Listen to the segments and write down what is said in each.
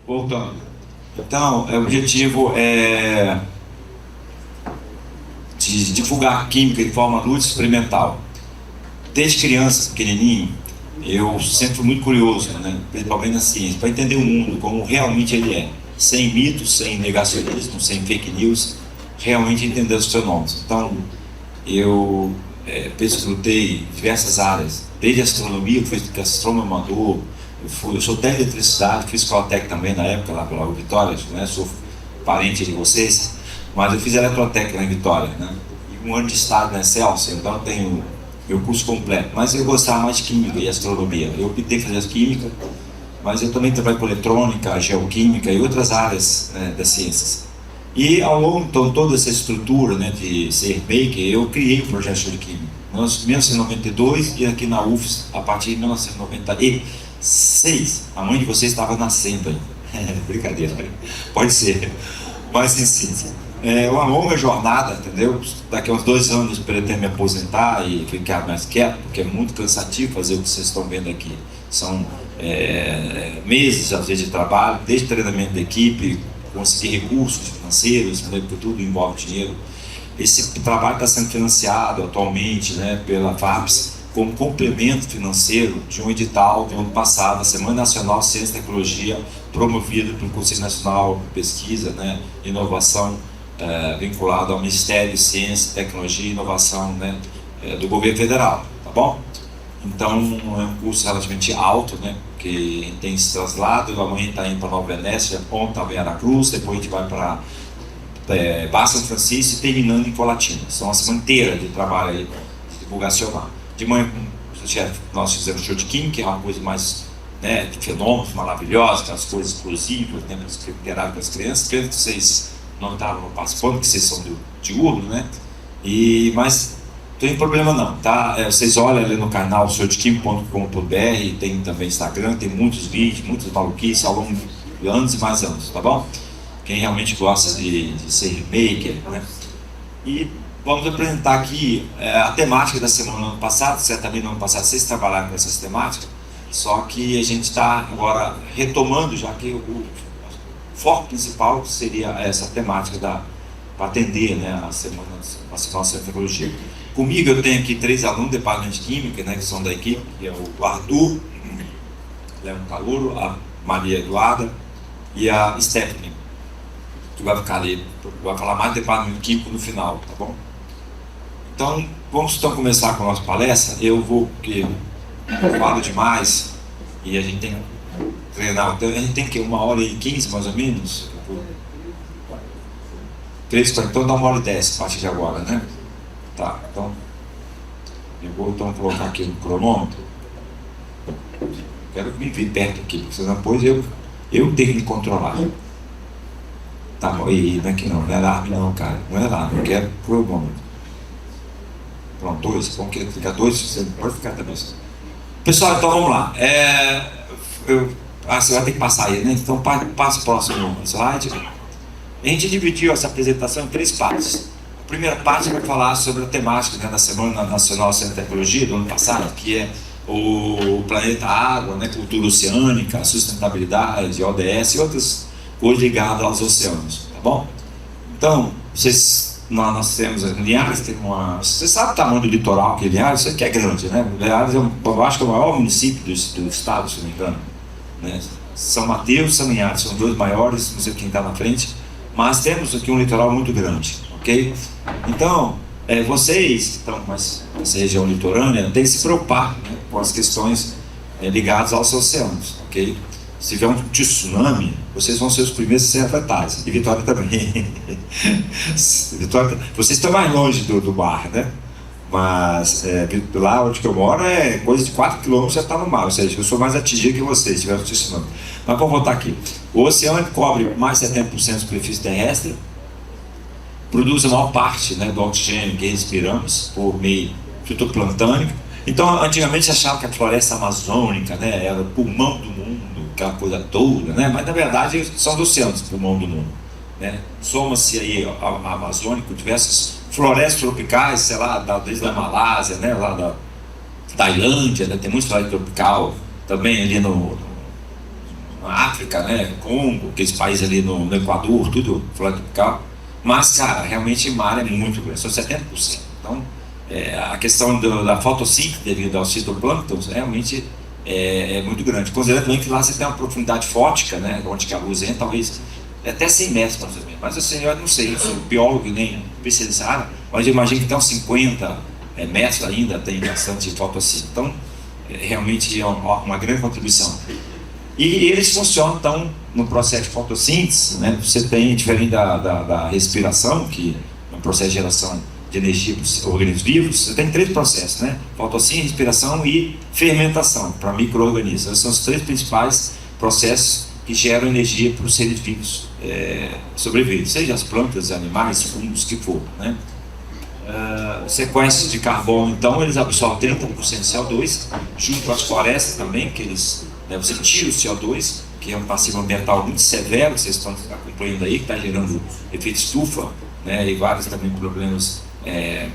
Voltando. Então, o objetivo é de divulgar química de forma lúdica e experimental. Desde criança, pequenininho, eu sempre fui muito curioso, né? Principalmente na ciência, para entender o mundo como realmente ele é. Sem mitos, sem negacionismo, sem fake news, realmente entender os fenômenos. Então, eu pesquisei diversas áreas, desde astronomia, fui astrônomo amador, eu sou técnico de eletricidade, fiz Escolatec também na época, lá pela Vitória, né? Sou parente de vocês, mas eu fiz eletrotécnica lá em Vitória, né? E um ano de estágio na Excelsior, então eu tenho meu curso completo, mas eu gostava mais de química e astronomia. Eu optei fazer química, mas eu também trabalho com eletrônica, geoquímica e outras áreas, né, das ciências. E ao longo, então, toda essa estrutura, né, de ser maker, eu criei o projeto de química. Em 1992 e aqui na UFS, a partir de 1996, a mãe de vocês estava nascendo ainda. Brincadeira, pode ser, mas em síntese. É uma longa jornada, entendeu? Daqui a uns 2 anos eu pretendo me aposentar e ficar mais quieto, porque é muito cansativo fazer o que vocês estão vendo aqui. São meses, às vezes, de trabalho, desde treinamento da equipe, conseguir recursos financeiros, né, porque tudo envolve dinheiro. Esse trabalho está sendo financiado atualmente, né, pela FAPES, como complemento financeiro de um edital do ano passado, a Semana Nacional de Ciência e Tecnologia, promovido pelo Conselho Nacional de Pesquisa, né, e Inovação, vinculado ao Ministério de Ciência, Tecnologia e Inovação, né, do governo federal, tá bom? Então é um curso relativamente alto, né, que tem esse traslado. Amanhã está indo para Nova Venécia, ontem estava em Aracruz, depois a gente vai para Barra São Francisco e terminando em Colatina. São uma semana inteira de trabalho aí, divulgacional. De manhã, nós fizemos show de química, que é uma coisa mais, né, de fenômenos maravilhosos, aquelas coisas explosivas, né, que interaram com as crianças. Pena que vocês não estavam participando, porque vocês são diurno, né? Mas não tem problema não, tá? Vocês olham ali no canal showdequímica.com.br, tem também Instagram, tem muitos vídeos, muitas maluquices ao longo de anos e mais anos, tá bom? Quem realmente gosta de ser maker, né? E vamos apresentar aqui a temática da semana do ano passado. Certamente no ano passado vocês trabalharam com essas temáticas, só que a gente está agora retomando, já que o foco principal seria essa temática para atender, né, a Semana Nacional de Ciência e Tecnologia. Comigo eu tenho aqui 3 alunos do Departamento de Química, né, que são da equipe, que é o Arthur, Léo Calouro, a Maria Eduarda e a Stephanie, que vai ficar ali, vai falar mais do Departamento Químico no final, tá bom? Então, vamos então começar com a nossa palestra. Eu vou, porque eu falo demais e a gente tem que treinar, então a gente tem que 1h15 mais ou menos, 3h40, então dá 1h10 a partir de agora, né? Tá, então eu vou então colocar aqui no cronômetro. Quero me vir perto aqui, porque senão depois eu tenho que me controlar. Tá bom, e não é que não é alarme não, cara, não é alarme, eu quero cronômetro. Pronto, 2, vamos querer ficar 2, você pode ficar também. Pessoal, então vamos lá. Você vai ter que passar aí, né? Então passa o próximo slide. A gente dividiu essa apresentação em 3 partes. A primeira parte vai falar sobre a temática, né, da Semana Nacional de Ciência e Tecnologia do ano passado, que é o planeta água, né, cultura oceânica, sustentabilidade, ODS e outras coisas ligadas aos oceanos, tá bom? Então, nós temos Linhares, você sabe o tamanho do litoral que é Linhares? Isso aqui é grande, né? Linhares eu acho que é o maior município do estado, se não me engano, né? São Mateus e São Linhares são 2 maiores, não sei quem está na frente, mas temos aqui um litoral muito grande, ok? Então, vocês que estão nessa região litorânea têm que se preocupar, né, com as questões ligadas aos oceanos, ok? Se tiver um tsunami, vocês vão ser os primeiros a ser afetados, e Vitória também. Vitória, vocês estão mais longe do mar, né? Mas lá onde eu moro é coisa de 4 km já está no mar, ou seja, eu sou mais atingido que vocês, se tiver um tsunami. Mas vamos voltar aqui. O oceano cobre mais de 70% da superfície terrestre, produz a maior parte, né, do oxigênio que respiramos por meio fitoplantânico. Então, antigamente se achava que a floresta amazônica, né, era o pulmão do mundo, aquela coisa toda, né? Mas na verdade são os oceanos o pulmão do mundo, né? Soma-se aí a Amazônia com diversas florestas tropicais, sei lá, desde a Malásia, né, lá da Tailândia, né, tem muita floresta tropical, também ali na África, né? Congo, aqueles países ali no Equador, tudo floresta tropical. Mas, cara, realmente o mar é muito grande, são 70%. Então, a questão da fotossíntese devido aos fitoplânctons realmente é muito grande. Considerando também que lá você tem uma profundidade fótica, né? Onde que a luz entra, talvez até 100 metros mais ou menos. Mas assim, eu não sei, eu sou biólogo e nem especializado, mas eu imagino que até uns 50 metros ainda tem bastante fotossíntese. Então, realmente é uma grande contribuição. E eles funcionam, então, no processo de fotossíntese, né? Você tem, diferente da respiração, que é um processo de geração de energia para os organismos vivos, você tem 3 processos, né? Fotossíntese, respiração e fermentação para micro-organismos. Esses são os 3 principais processos que geram energia para os seres vivos sobreviver, seja as plantas, animais, fungos, que for, né? Sequências de carbono, então, eles absorvem 30% de CO2, junto às florestas também, que eles, você tira o CO2, que é um passivo ambiental muito severo, que vocês estão acompanhando aí, que está gerando efeito estufa, né, e vários também problemas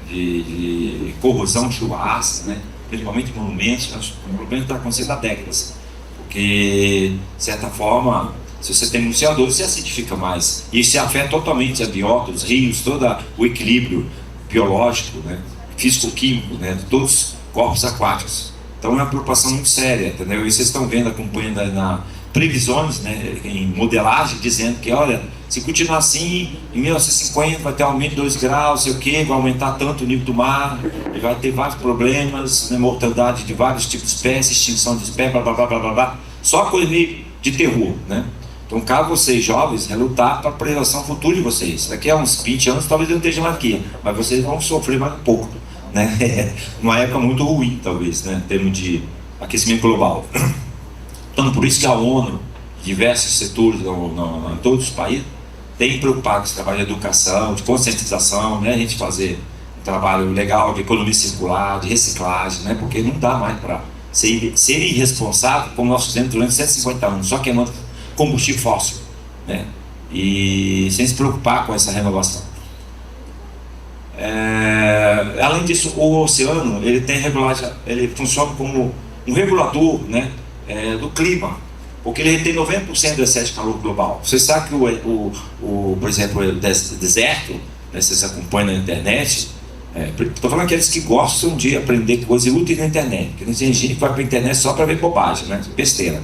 de corrosão, chuva ácida, né, principalmente em monumentos. O problema está acontecendo há décadas, porque, de certa forma, se você tem muito CO2, você acidifica mais, e isso afeta totalmente a biota, os rios, todo o equilíbrio biológico, né, físico-químico, né, de todos os corpos aquáticos. Então é uma preocupação muito séria, entendeu? E vocês estão vendo, acompanhando na previsões, né, em modelagem, dizendo que, olha, se continuar assim, em 1950 vai ter um aumento de 2 graus, sei o que, vai aumentar tanto o nível do mar, vai ter vários problemas, né, mortandade de vários tipos de espécies, extinção de espécies, blá blá blá blá blá blá. Só coisa meio de terror, né? Então, cabe vocês, jovens, lutar para a preservação futura de vocês. Daqui a uns 20 anos, talvez eu não esteja mais aqui, mas vocês vão sofrer mais um pouco, né? Uma época muito ruim, talvez, né? Em termos de aquecimento global. Então, por isso que a ONU, diversos setores em todos os países, tem preocupado com esse trabalho de educação, de conscientização, né? A gente fazer um trabalho legal de economia circular, de reciclagem, né? Porque não dá mais para ser irresponsável, como nós fizemos durante 150 anos, só queimando combustível fóssil, né? E sem se preocupar com essa renovação. Além disso, o oceano ele funciona como um regulador, né, do clima, porque ele retém 90% do excesso de calor global. Você sabe que por exemplo, o deserto, né, vocês acompanham na internet, estou falando aqueles que gostam de aprender coisas úteis na internet, porque não tem gente que vai para a internet só para ver bobagem, né, besteira.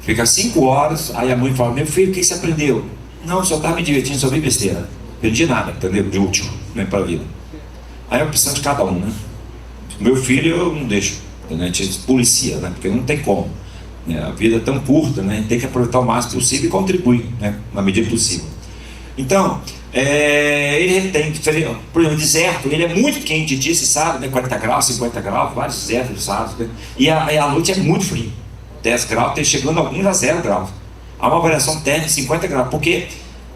Fica 5 horas, aí a mãe fala: meu filho, o que você aprendeu? Não, eu só estava me divertindo, só vi besteira. Não aprendi nada, entendeu? De útil, né, para a vida. Aí é a opção de cada um, né? Meu filho eu não deixo, né? A gente policia, né? Porque não tem como, né? A vida é tão curta, né? A gente tem que aproveitar o máximo possível e contribuir, né, na medida possível. Então, ele tem, por exemplo, o deserto, ele é muito quente de dia, você sabe, né? 40 graus, 50 graus, vários desertos, sabe? Né? E a noite é muito frio. 10 graus, chegando alguns a 0 graus. Há uma variação térmica de 50 graus, porque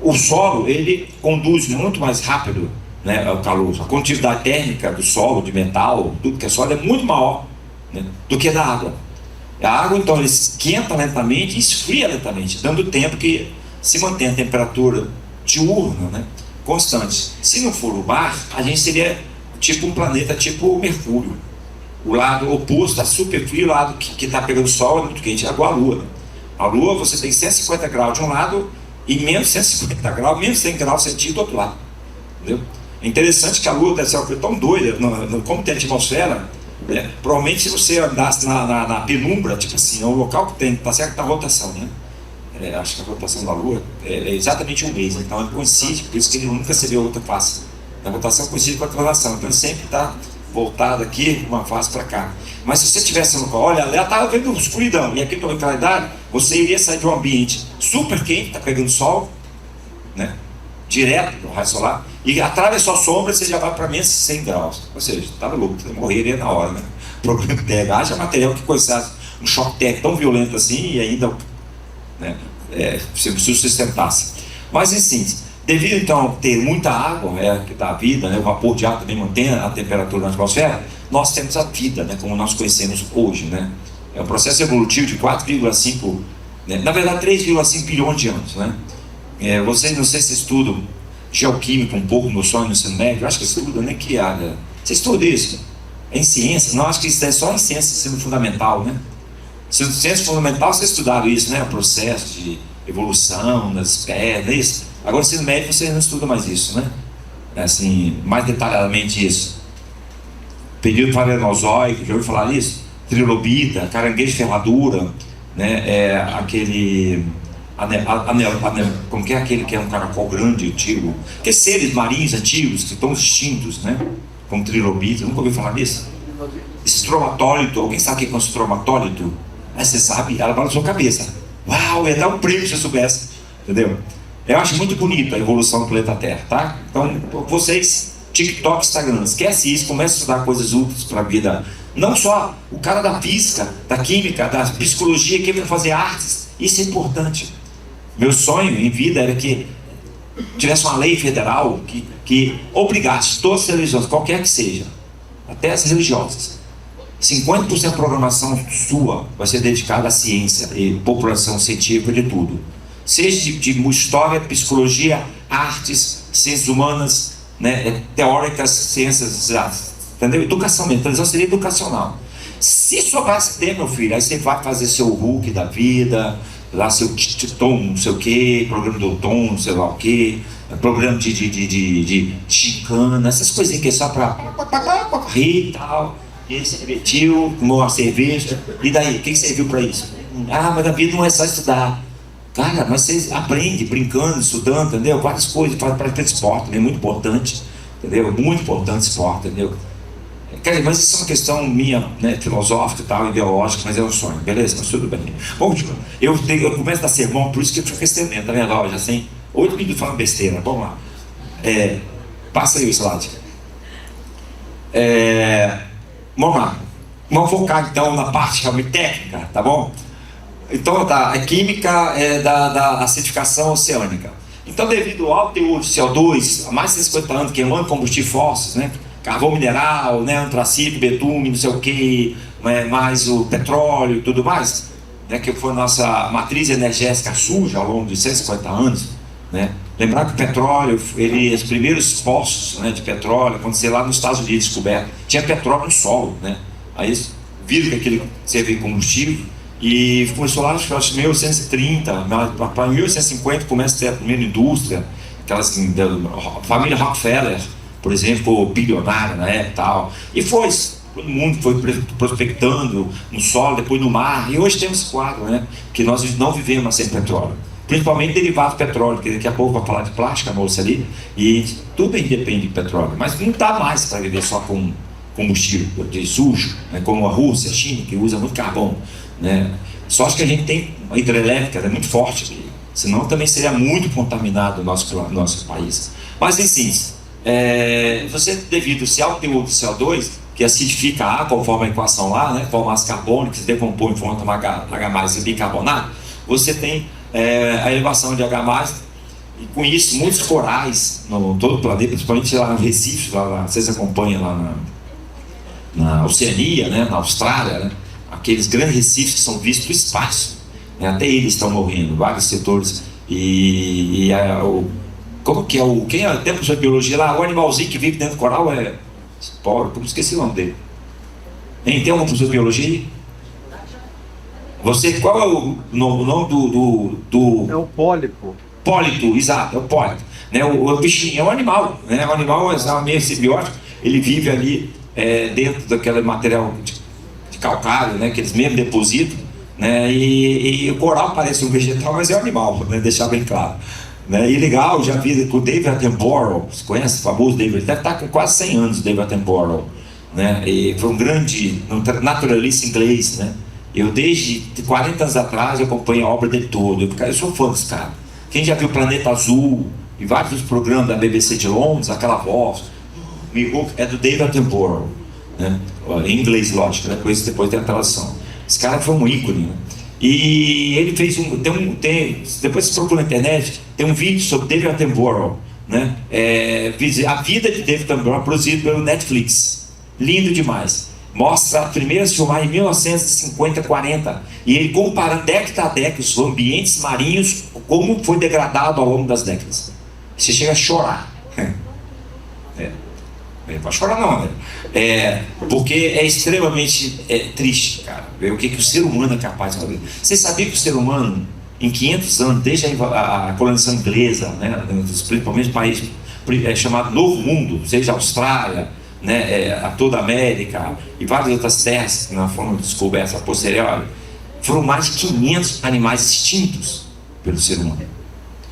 o solo, ele conduz muito mais rápido, né, o calor. A condutividade térmica do solo, de metal, tudo que é solo, é muito maior, né, do que da água. A água, então, ele esquenta lentamente e esfria lentamente, dando tempo que se mantém a temperatura diurna, né, constante. Se não for o mar, a gente seria tipo um planeta tipo o Mercúrio. O lado oposto está super frio, o lado que está pegando sol é muito quente, é igual a Lua. A Lua, você tem 150 graus de um lado e menos 150 graus, menos 100 graus centígrados do outro lado. Entendeu? É interessante que a Lua deve ser uma coisa tão doida, como tem atmosfera, né? Provavelmente se você andasse na penumbra, tipo assim, é um local que tem, tá certo que tá rotação, né? Acho que a rotação da Lua é exatamente um mês, então ele coincide, por isso que ele nunca se vê outra face. A rotação coincide com a translação, então ele sempre está voltado aqui, uma face para cá. Mas se você tivesse no local, olha, ela estava vendo escuridão, e aqui pela claridade, você iria sair de um ambiente super quente, está pegando sol, né, direto no raio solar, e atravessou a sombra, você já vai para menos 100 graus. Ou seja, estava louco, você morreria na hora, né? Problema térmico, haja material que coisasse um choque térmico tão violento assim, e ainda, né, se sustentasse. Mas em síntese, devido então a ter muita água, que dá a vida, né, o vapor de água também mantém a temperatura na atmosfera, nós temos a vida, né, como nós conhecemos hoje, né? É um processo evolutivo de 4,5, né, na verdade 3,5 bilhões de anos, né? Vocês, não sei se estudam geoquímica um pouco no sonho no ensino médio, acho que estudam, né? Que área? Você estuda isso? Em ciências? Não, acho que isso é só em ciências, ensino fundamental, né? Ciência fundamental, vocês estudaram isso, né? O processo de evolução das espécies, isso. Agora, ensino médio, vocês não estudam mais isso, né? Assim, mais detalhadamente isso. Período Paleozoico, já ouviu falar isso? Trilobita, caranguejo de ferradura, né? Como que é aquele que é um caracol grande, antigo? Aqueles seres marinhos antigos que estão extintos, né? Como trilobita, nunca ouviu falar nisso? Estromatólito, alguém sabe o que é um estromatólito? Você sabe, ela balançou a cabeça. Uau, ia dar um prêmio se eu soubesse, entendeu? Eu acho muito bonito a evolução do planeta Terra, tá? Então, vocês, TikTok, Instagram, esquece isso, começa a estudar coisas úteis para a vida. Não só o cara da física, da química, da psicologia, que vai fazer artes, isso é importante. Meu sonho em vida era que tivesse uma lei federal que obrigasse todas as religiões, qualquer que seja, até as religiosas, 50% da programação sua vai ser dedicada à ciência e população científica de tudo. Seja de história, psicologia, artes, ciências humanas, né, teóricas, ciências exatas. Entendeu? Educação mesmo. Então, seria educacional. Se sobrasse tempo, meu filho, aí você vai fazer seu Hulk da vida, lá seu Tom, não sei o que, programa do Tom, não sei lá o que, programa de gincana, essas coisinhas que é só para rir e tal. E você repetiu, tomou uma cerveja, e daí? O que você viu para isso? Ah, mas a vida não é só estudar. Cara, mas você aprende brincando, estudando, entendeu? Várias coisas, para ter esporte, é muito importante, entendeu? Muito importante esporte, entendeu? Cara, mas isso é uma questão minha, né, filosófica e tal, ideológica, mas é um sonho, beleza? Mas tudo bem. Bom, eu começo a dar sermão, por isso que eu fico estendendo, tá vendo? Ó, já tem 8 minutos falando besteira, vamos lá. Passa aí o slide. Vamos lá. Vamos focar então na parte realmente técnica, tá bom? Então, a química da acidificação oceânica. Então, devido ao alto teor de CO2, há mais de 150 anos queimando combustíveis fósseis, né? Carvão mineral, né? Antracito, betume, não sei o que, mais o petróleo e tudo mais, né? Que foi a nossa matriz energética suja ao longo de 150 anos, né? Lembrar que o petróleo, os primeiros poços, né, de petróleo aconteceram lá nos Estados Unidos, descoberto. Tinha petróleo no solo, né? Aí viram que aquele servia de combustível. E começou lá, acho que em 1830, para 1850 começa a ter a primeira indústria, aquelas da família Rockefeller, por exemplo, bilionária na época e tal. E todo mundo foi prospectando no solo, depois no mar. E hoje temos esse quadro, né? Que nós não vivemos sem petróleo. Principalmente derivado do petróleo, que daqui a pouco vai falar de plástica, a moça ali. E tudo depende de petróleo. Mas não dá mais para viver só com combustível de sujo, né? Como a Rússia, a China, que usa muito carvão. Né? Só acho que a gente tem uma hidrelétrica, é muito forte aqui, senão também seria muito contaminado o nosso país. Mas enfim, você devido ao alto teor de CO2, que acidifica a água, conforme a equação lá, né? Forma ácido carbônico, que se decompõe em forma de H+, e bicarbonato, você tem a elevação de H+, e com isso muitos corais no todo o planeta, principalmente lá no Recife, vocês acompanham lá na Oceania, né? Na Austrália, né? Aqueles grandes recifes que são vistos do espaço, né? Até eles estão morrendo, vários setores. Como que é quem é até professor de biologia lá, o animalzinho que vive dentro do coral esporo, como esqueci o nome dele. Tem algum professor de biologia aí? Qual é o nome do É o pólipo. Pólipo, exato, é o pólipo, né? O bichinho é um animal, né? O animal é meio simbiótico, ele vive ali dentro daquele material de calcário, né, que eles mesmo depositam, né, e o coral parece um vegetal, mas é um animal, né, deixar bem claro, né, e legal, já vi com o David Attenborough, você conhece o famoso David, deve estar com quase 100 anos o David Attenborough, né, e foi um grande naturalista inglês, né, eu desde 40 anos atrás eu acompanho a obra dele toda, eu sou fã desse cara. Quem já viu Planeta Azul e vários dos programas da BBC de Londres, aquela voz, é do David Attenborough, né? Em inglês, lógico, né? Depois tem a tradução. Esse cara foi um ícone, né? E ele fez depois você procura na internet, tem um vídeo sobre David Attenborough, né? A vida de David Attenborough, produzido pelo Netflix, lindo demais. Mostra a primeira filmagem em 1950, 40, e ele comparando década a década os ambientes marinhos, como foi degradado ao longo das décadas. Você chega a chorar. Pode chorar não, André. Porque é extremamente triste, cara, ver o que o ser humano é capaz de fazer. Você sabia que o ser humano, em 500 anos, desde a colonização inglesa, né, principalmente países chamado Novo Mundo, seja a Austrália, né, a toda a América e várias outras terras que não foram descobertas a posteriori, foram mais de 500 animais extintos pelo ser humano.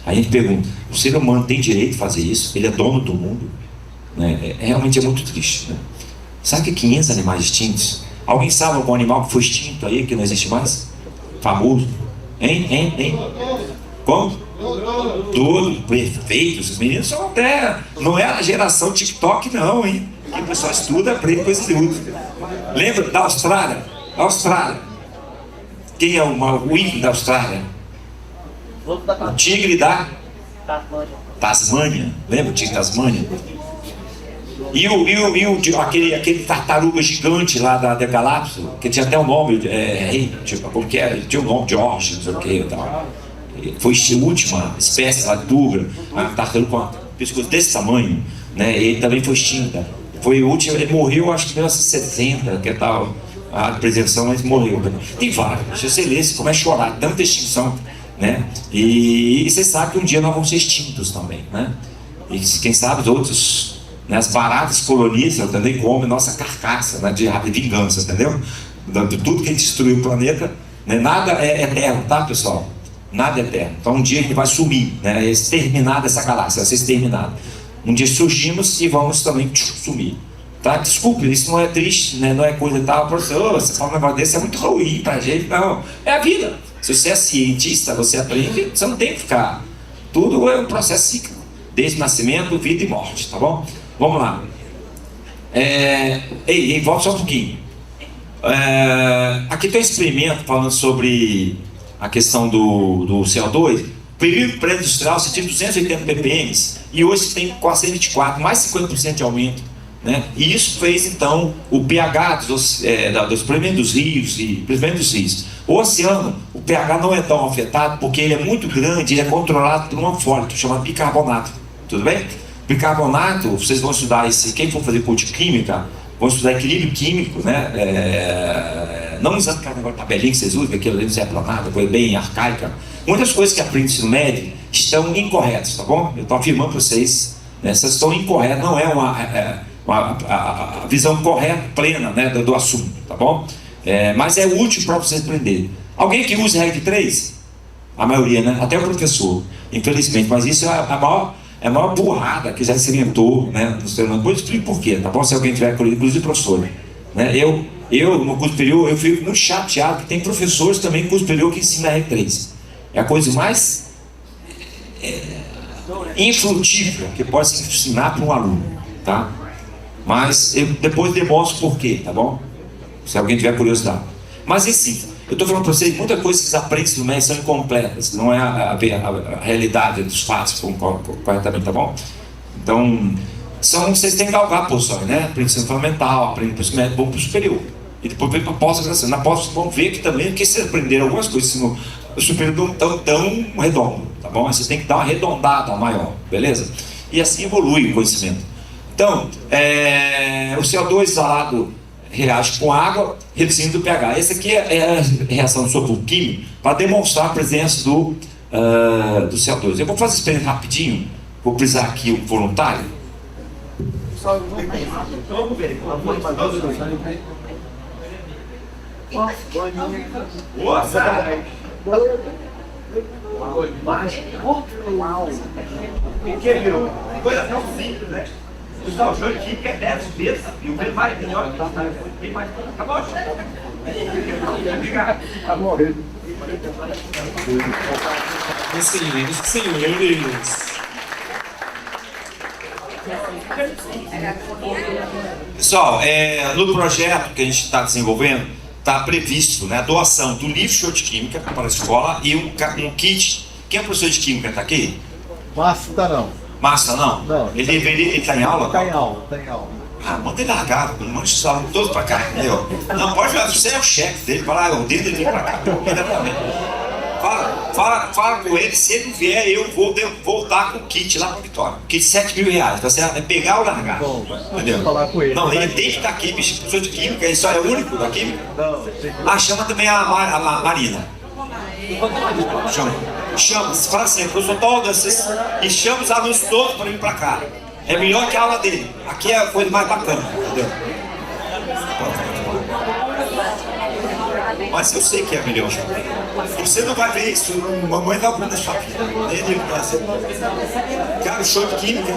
Aí a gente pergunta, o ser humano tem direito de fazer isso? Ele é dono do mundo? Né? Realmente é muito triste, né? Sabe que 500 animais extintos? Alguém sabe algum animal que foi extinto aí, que não existe mais? Famoso? Hein? Como? Tudo, perfeito. Os meninos são até... Não é a geração TikTok não, hein? Que o pessoal estuda, aprende coisas úteis. Lembra da Austrália? Quem é o índio da Austrália? O tigre da Tasmânia. Lembra o tigre da Tasmânia? E aquele tartaruga gigante lá da Galápagos, que tinha até o nome, como que era? Tinha o nome George, não sei o que e tal. Foi a última espécie lá de turga, a tartaruga com um pescoço desse tamanho, né? Ele também foi extinta. Foi o último, ele morreu acho que em 1960, que tal a preservação, mas morreu. Tem vários, se você ler, você começa a chorar, tanta extinção, né? E você sabe que um dia nós vamos ser extintos também, né? E quem sabe os outros, né, as baratas colonistas também comem nossa carcaça, né, de vingança, entendeu? De tudo que a gente destruiu o planeta, né? Nada é eterno, tá, pessoal? Nada é eterno. Então um dia a gente vai sumir, né? Exterminar dessa galáxia, vai ser exterminado. Um dia surgimos e vamos também sumir. Tá? Desculpe, isso não é triste, né? Não é coisa tal. Professor, você fala um negócio desse, é muito ruim pra gente. Não, é a vida. Se você é cientista, você aprende, você não tem que ficar. Tudo é um processo cíclico. Desde nascimento, vida e morte, tá bom? Vamos lá. Volta só um pouquinho. Aqui tem um experimento falando sobre a questão do CO2. Período pré-industrial você tinha 280 ppm e hoje você tem 424, mais 50% de aumento, né? E isso fez então o pH dos rios, principalmente dos rios. O oceano, o pH não é tão afetado porque ele é muito grande, ele é controlado por um anfólito chamado bicarbonato. Tudo bem? Bicarbonato, vocês vão estudar isso, quem for fazer curso de química, vão estudar equilíbrio químico, né? Não usando aquele negócio de tabelinha que vocês usam, que aquilo ali não serve para nada, coisa bem arcaica. Muitas coisas que aprendem no ensino médio estão incorretas, tá bom? Eu estou afirmando para vocês, né, essas estão incorretas, não é a visão correta, plena, né, do assunto, tá bom? Mas é útil para vocês aprenderem. Alguém que usa regra de 3? A maioria, né? Até o professor, infelizmente, mas isso é a maior burrada que já se inventou, né? Depois eu explico por quê, tá bom? Se alguém tiver, inclusive professor, né? Eu no curso superior, eu fico muito chateado que tem professores também no curso superior que ensinam a regra 3. É a coisa mais infrutífera que pode se ensinar para um aluno, tá? Mas eu depois demonstro por quê, tá bom? Se alguém tiver curiosidade. Mas assim, eu estou falando para vocês, muita coisa que vocês aprendem no médio são incompletas, não é a realidade dos fatos corretamente, tá bom? Então, vocês têm que galgar posições, né? Aprende ensino fundamental, aprende para o ensino médio, bom para o superior. E depois vem para a pós-graduação. Na pós vão ver que também, porque vocês aprenderam algumas coisas no superior tão redondo, tá bom? Vocês têm que dar uma arredondada maior, beleza? E assim evolui o conhecimento. Então, o CO2 exalado reage com água, reduzindo o pH. Essa aqui é a reação do sopro químico para demonstrar a presença do CO2. Eu vou fazer experiência rapidinho, vou precisar aqui o voluntário. Porque, viu? Coisa tão simples, né? O jogo de química é 10 vezes e o mais melhor tem mais. Acabou? Obrigado. Tá morrendo. Senhores. Pessoal, no projeto que a gente está desenvolvendo, está previsto, né, a doação do livro show de química para a escola e um kit. Quem é o professor de química? Está aqui? Márcio tá não. Márcio não? Não. Ele está em aula? Está em aula, está em aula. Ah, manda ele largar, manda os alunos todos para cá, entendeu? Não, pode, você é o chefe dele, vai lá, o dedo dele para cá, imediatamente. Fala com ele, se ele vier, eu vou voltar com o kit lá para Vitória. Kit R$7.000, tá certo? É pegar ou largar. Bom, entendeu? Falar com ele. Não, ele tem que estar aqui, bicho, professor de química, ele só é o único da química. Não, tem que... Ah, chama também a Marina. Chama, fala assim, professor Todas, e chama os alunos todos para vir para cá. É melhor que a aula dele. Aqui é a coisa mais bacana, entendeu? Mas eu sei que é melhor. Você não vai ver isso, mamãe vai aprender sua filha. Nem ele cara, o show de química,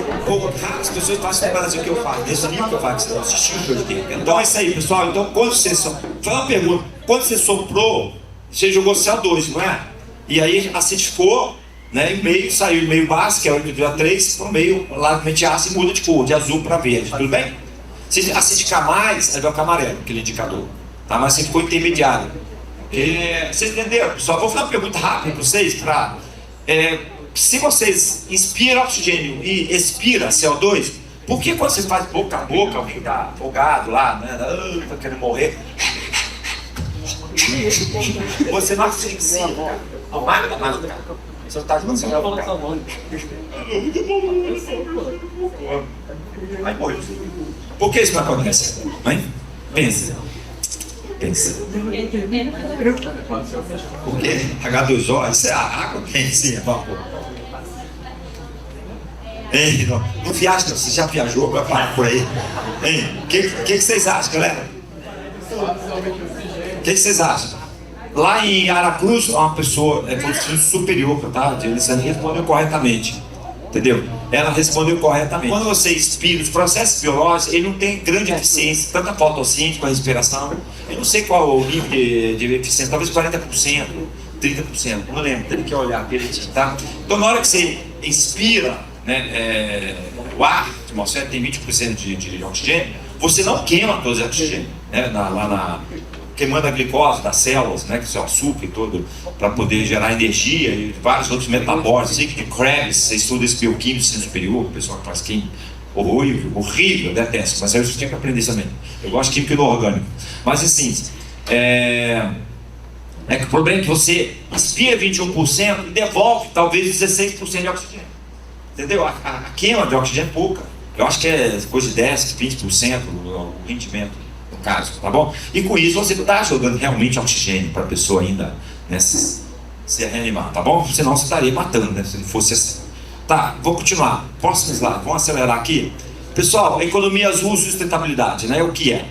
as pessoas fazem no Brasil que eu faço. Nesse livro que eu faço, você não assistiu o show de química. Então é isso aí, pessoal. Então, quando você fala uma pergunta, quando você soprou, você jogou CO2, não é? E aí acidificou, né? E meio saiu meio básico, que é 8,3, para o meio largamente ácido e muda de cor, de azul para verde, tudo bem? Se acidificar mais, aí vai ficar amarelo, aquele indicador. Tá? Mas assim ficou intermediário. Vocês entenderam, pessoal? Vou fazer uma pergunta rápida para vocês. Se vocês inspiram oxigênio e expiram CO2, por que quando você faz boca a boca, alguém está afogado lá, né? Tá querendo morrer? Você não asfixia, cara. Não mata mais o cara. Você não está jogando seu cara. Aí morreu. Por que isso não acontece? Hein? Pensa. Porque H2O, isso é a água que tem sim, vapor. Ei, não viaja, você já viajou para parar por aí? O que vocês acham, galera? O que vocês acham? Lá em Aracruz, uma pessoa foi superior, tá? A Elisane respondeu corretamente. Entendeu? Ela respondeu corretamente. Quando você expira os processos biológicos, ele não tem grande eficiência, tanta fotossíntese com a respiração. Eu não sei qual o nível de eficiência, talvez 40%, 30%, não lembro, tem que olhar direitinho, tá? Então, na hora que você inspira, né, o ar, a atmosfera tem 20% de oxigênio, você não queima todo o oxigênio, né, queimando a glicose das células, né, que é o açúcar e tudo, para poder gerar energia e vários outros metabólicos. Sei que de Krebs, você estuda esse bioquímico do superior, o pessoal que faz química, horrível, detesto, mas aí eu tinha que aprender isso também. Eu gosto de química inorgânica. Mas assim, que o problema é que você inspira 21% e devolve talvez 16% de oxigênio. Entendeu? A queima de oxigênio é pouca. Eu acho que é coisa de 10, 20% o rendimento. Caso, tá bom? E com isso você está jogando realmente oxigênio para a pessoa ainda, né, se reanimar, tá bom? Senão você estaria matando, né, se não fosse assim. Tá, vou continuar. Próximo slide, vamos acelerar aqui. Pessoal, economia azul e sustentabilidade, né? O que é?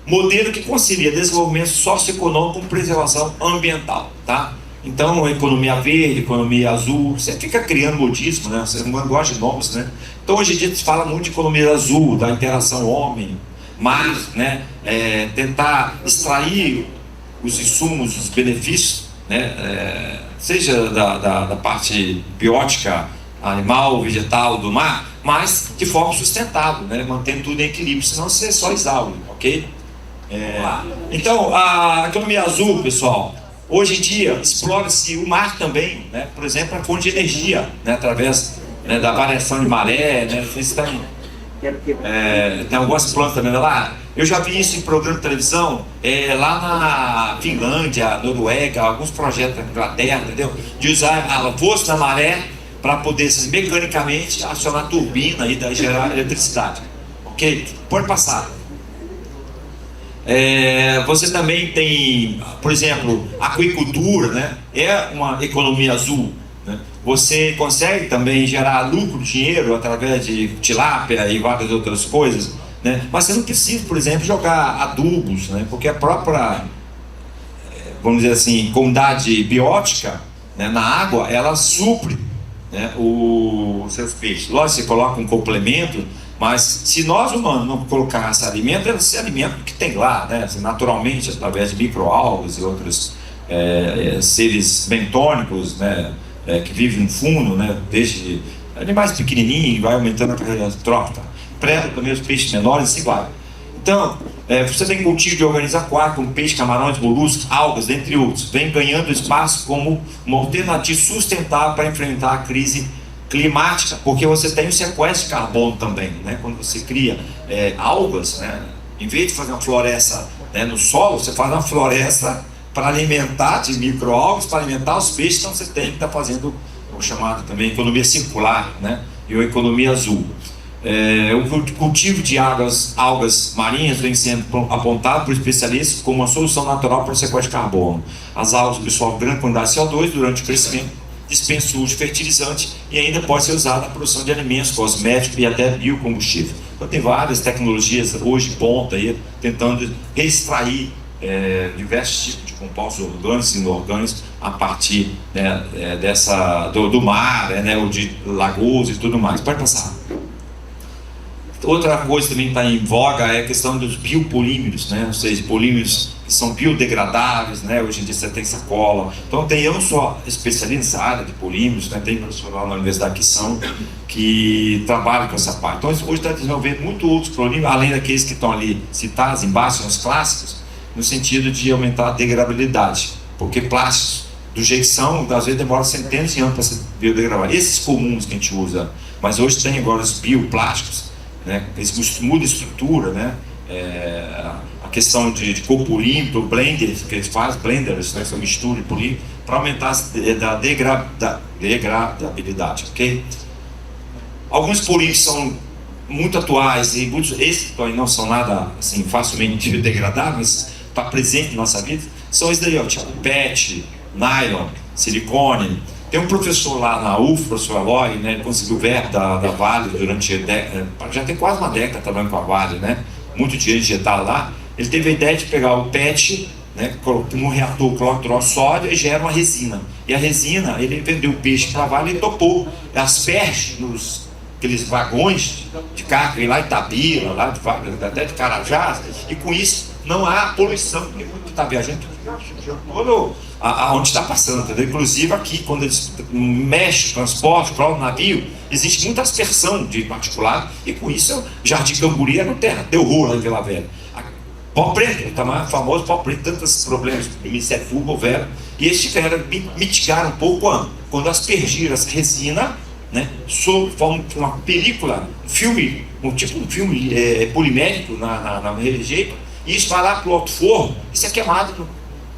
Modelo que concilia desenvolvimento socioeconômico com preservação ambiental, tá? Então, economia verde, economia azul, você fica criando modismo, né? Você não gosta de nomes, né? Então, hoje em dia se fala muito de economia azul, da interação homem, mas, né, tentar extrair os insumos, os benefícios, né, seja da parte biótica, animal, vegetal, do mar, mas de forma sustentável, né, mantendo tudo em equilíbrio, senão você só exaure, ok? Então, a economia azul, pessoal, hoje em dia explora-se o mar também, né, por exemplo, a fonte de energia, né, através, né, da variação de maré, né, tem algumas plantas também lá. Eu já vi isso em programa de televisão, lá na Finlândia, Noruega, alguns projetos na Inglaterra, entendeu? De usar a força da maré para poder mecanicamente acionar a turbina e daí gerar eletricidade. Ok? Pode passar. Você também tem, por exemplo, aquicultura, né? É uma economia azul. Você consegue também gerar lucro, dinheiro através de tilápia e várias outras coisas, né? Mas você não precisa, por exemplo, jogar adubos, né? Porque a própria, vamos dizer assim, comunidade biótica, né, na água, ela supre, né, os seus peixes. Lógico, você coloca um complemento, mas se nós humanos não colocar esse alimento que tem lá, né, naturalmente, através de microalgas e outros seres bentônicos, né, que vivem no fundo, né, desde animais pequenininhos, vai aumentando a carreira trófica, preda também os peixes menores, assim vai. Então, você tem cultivo de organismos aquáticos, como peixe, camarões, moluscos, algas, dentre outros, vem ganhando espaço como uma alternativa sustentável para enfrentar a crise climática, porque você tem o sequestro de carbono também, né? Quando você cria algas, né, em vez de fazer uma floresta, né, no solo, você faz uma floresta para alimentar de micro-algas, para alimentar os peixes, então você tem que estar fazendo o chamado também economia circular, né? E a economia azul. O cultivo de algas marinhas vem sendo apontado por especialistas como uma solução natural para o sequestro de carbono. As algas absorvem grande quantidade de CO2 durante o crescimento, dispensam o uso de fertilizante e ainda pode ser usada na produção de alimentos, cosméticos e até biocombustível. Então tem várias tecnologias hoje ponta aí, tentando extrair diversos tipos de compostos orgânicos e inorgânicos a partir, né, do mar, né, ou de lagoas e tudo mais. Pode passar. Outra coisa que também está em voga é a questão dos biopolímeros, né? Ou seja, polímeros que são biodegradáveis, né? Hoje em dia você tem sacola. Então tem eu sou especialista nessa área de polímeros, né? Tem professor lá na universidade que trabalha com essa parte. Então hoje está desenvolvendo muito outros polímeros, além daqueles que estão ali citados embaixo, são os clássicos, no sentido de aumentar a degradabilidade, porque plásticos do jeito que são, às vezes demora centenas de anos para se biodegradar. Esses comuns que a gente usa, mas hoje tem agora os bioplásticos, né? Eles mudam a estrutura, né? A questão de copolímero, blenders, que eles fazem, blenders, né? Essa mistura de polímero, para aumentar a degradabilidade, ok? Alguns polímeros são muito atuais e muitos, esses que não são nada assim, facilmente degradáveis, está presente na nossa vida, são esses daí, ó, tipo PET, nylon, silicone. Tem um professor lá na UF, o professor Aloy, né, ele conseguiu ver da Vale durante já tem quase uma década trabalhando com a Vale, né, muito dinheiro injetado lá. Ele teve a ideia de pegar o PET, né, num reator, coloca sódio e gera uma resina. E a resina, ele vendeu o peixe para a Vale e topou. Asperge nos aqueles vagões de carga, lá em Itabira, lá até de Carajás, e com isso não há poluição, porque muito está viajando aonde está passando, entendeu? Inclusive aqui, quando eles mexem, transporte, no navio, existe muita aspersão de particulado, e com isso Jardim Camburi é no terra, deu rolo em Vila Velha. Pó preto, o tamanho famoso pó preto, tantos problemas, Ministério Público houveram, e eles tiveram, mitigaram um pouco quando aspergiram essa resina, né, sob uma película, um filme, um filme polimétrico na rejeito, e isso vai lá para o alto forno, isso é queimado,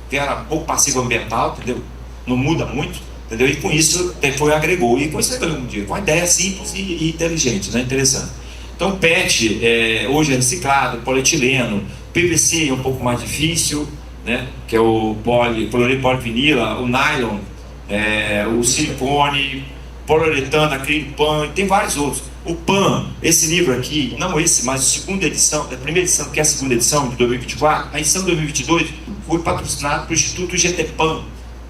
que era pouco passivo ambiental, entendeu? Não muda muito, entendeu? E com isso depois agregou, e com isso ganhou um dia, com uma ideia simples e inteligente, né? Interessante. Então PET hoje é reciclado, polietileno, PVC é um pouco mais difícil, né? Que é o cloreto polivinila, o nylon, o silicone, poliuretano, acrílico, PAN, tem vários outros. O PAN, esse livro aqui, não esse, mas a segunda edição, a primeira edição, que é a segunda edição de 2024, a edição de 2022 foi patrocinada pelo Instituto GTPAN,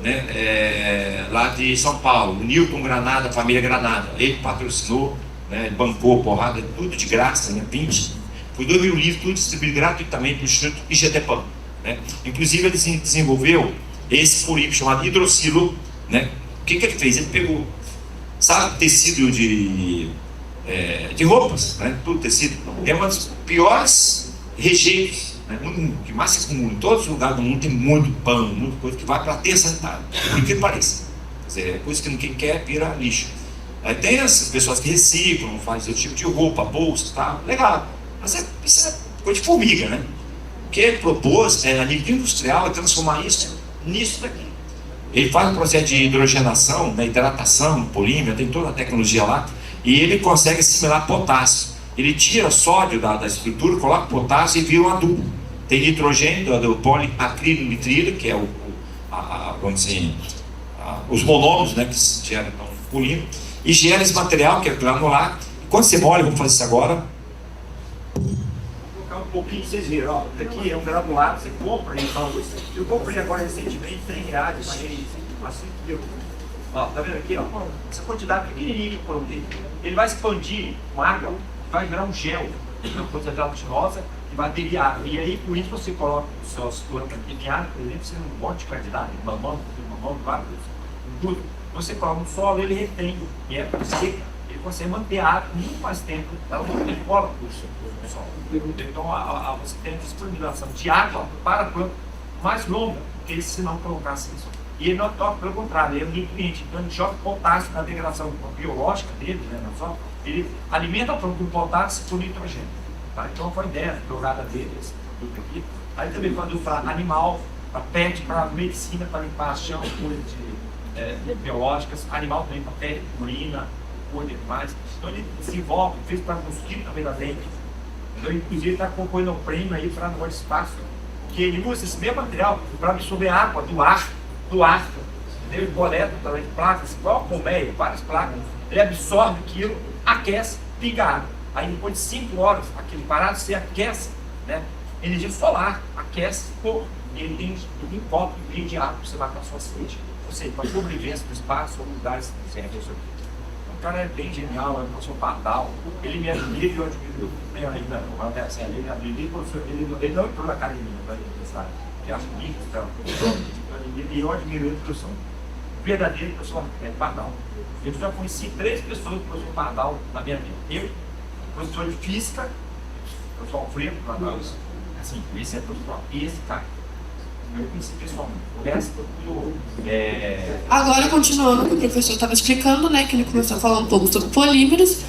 né, lá de São Paulo, o Newton Granada, a família Granada, ele patrocinou, né, ele bancou porrada, tudo de graça, né, 20. Foi 2.000 livros, tudo distribuído gratuitamente pelo Instituto GTPAN, né. Inclusive ele desenvolveu esse polímero chamado hidroxilo, né. O que ele fez? Ele pegou, sabe, tecido de roupas, né? Tudo tecido, é uma das piores rejeitos, né? Que mais se acumula em todos os lugares do mundo. Tem muito pano, muita coisa que vai para aterro sanitário, por que pareça. Quer dizer, é coisa que ninguém quer, vira lixo. Aí tem as pessoas que reciclam, fazem esse tipo de roupa, bolsa, tá? Legal, mas isso é coisa de formiga, né? O que ele propôs a nível industrial é transformar isso nisso daqui. Ele faz um processo de hidrogenação, né, hidratação, polímero, tem toda a tecnologia lá, e ele consegue assimilar potássio. Ele tira sódio da estrutura, coloca potássio e vira um adubo. Tem nitrogênio do poliacrilonitrilo, que é vamos dizer, os monômeros, né, que se geram no polímero, e gera esse material que é granular. Quando você molha, vamos fazer isso agora. Vou colocar um pouquinho, vocês viram, ó, aqui é um granulado, você compra, então, eu comprei agora recentemente R$3, paguei assim, ó, tá vendo aqui, ó, essa quantidade pequenininha que eu coloquei, ele vai expandir com água, vai virar um gel, uma coisa gelatinosa, que vai aderir água, e aí por isso você coloca os seus plantas de água, por exemplo, você não pode quantidade, mamão, vários, tudo, você coloca no solo, ele retém, e é seca, ele consegue manter a água muito mais tempo, ela não tem bola no solo. Então você tem a disponibilização de água para a planta mais longa, porque se não colocasse isso. E ele não toca, pelo contrário, ele é um nutriente, então ele joga potássio na degradação biológica dele, né, no solo, ele alimenta a planta com potássio e com nitrogênio. Tá? Então foi a ideia, a jogada dele, esse produto aqui. Aí também quando fala animal, para pet, para medicina, para limpar chão, coisas biológicas, animal também para pele, urina, coisa demais. Então ele desenvolve, fez para mosquito também da dengue. Então, inclusive, está concorrendo um prêmio aí para o espaço, porque ele usa esse mesmo material para absorver água do ar, entendeu? Ele coleta também placas, igual a colmeia, várias placas. Ele absorve aquilo, aquece, liga água. Aí depois de 5 horas, aquele parado, você aquece, né? Energia solar, aquece, pô, e ele tem um copo de água para você matar sua sede. Ou seja, para sobrevivência do espaço ou lugares certos. O cara é bem genial, é o professor Pardal. Ele me admira e eu admiro ainda. Ele não entrou na academia, sabe? Eu acho bonito, então. E eu admiro ele, professor. Verdadeiro professor Pardal. Eu já conheci 3 pessoas do professor Pardal na minha vida. Eu, professor de física, professor Alfredo Pardal. Assim, esse é professor. E esse cara. Eu conheci pessoalmente. O resto, tudo. Agora, continuando o que o professor estava explicando, né, que ele começou a falar um pouco sobre polímeros,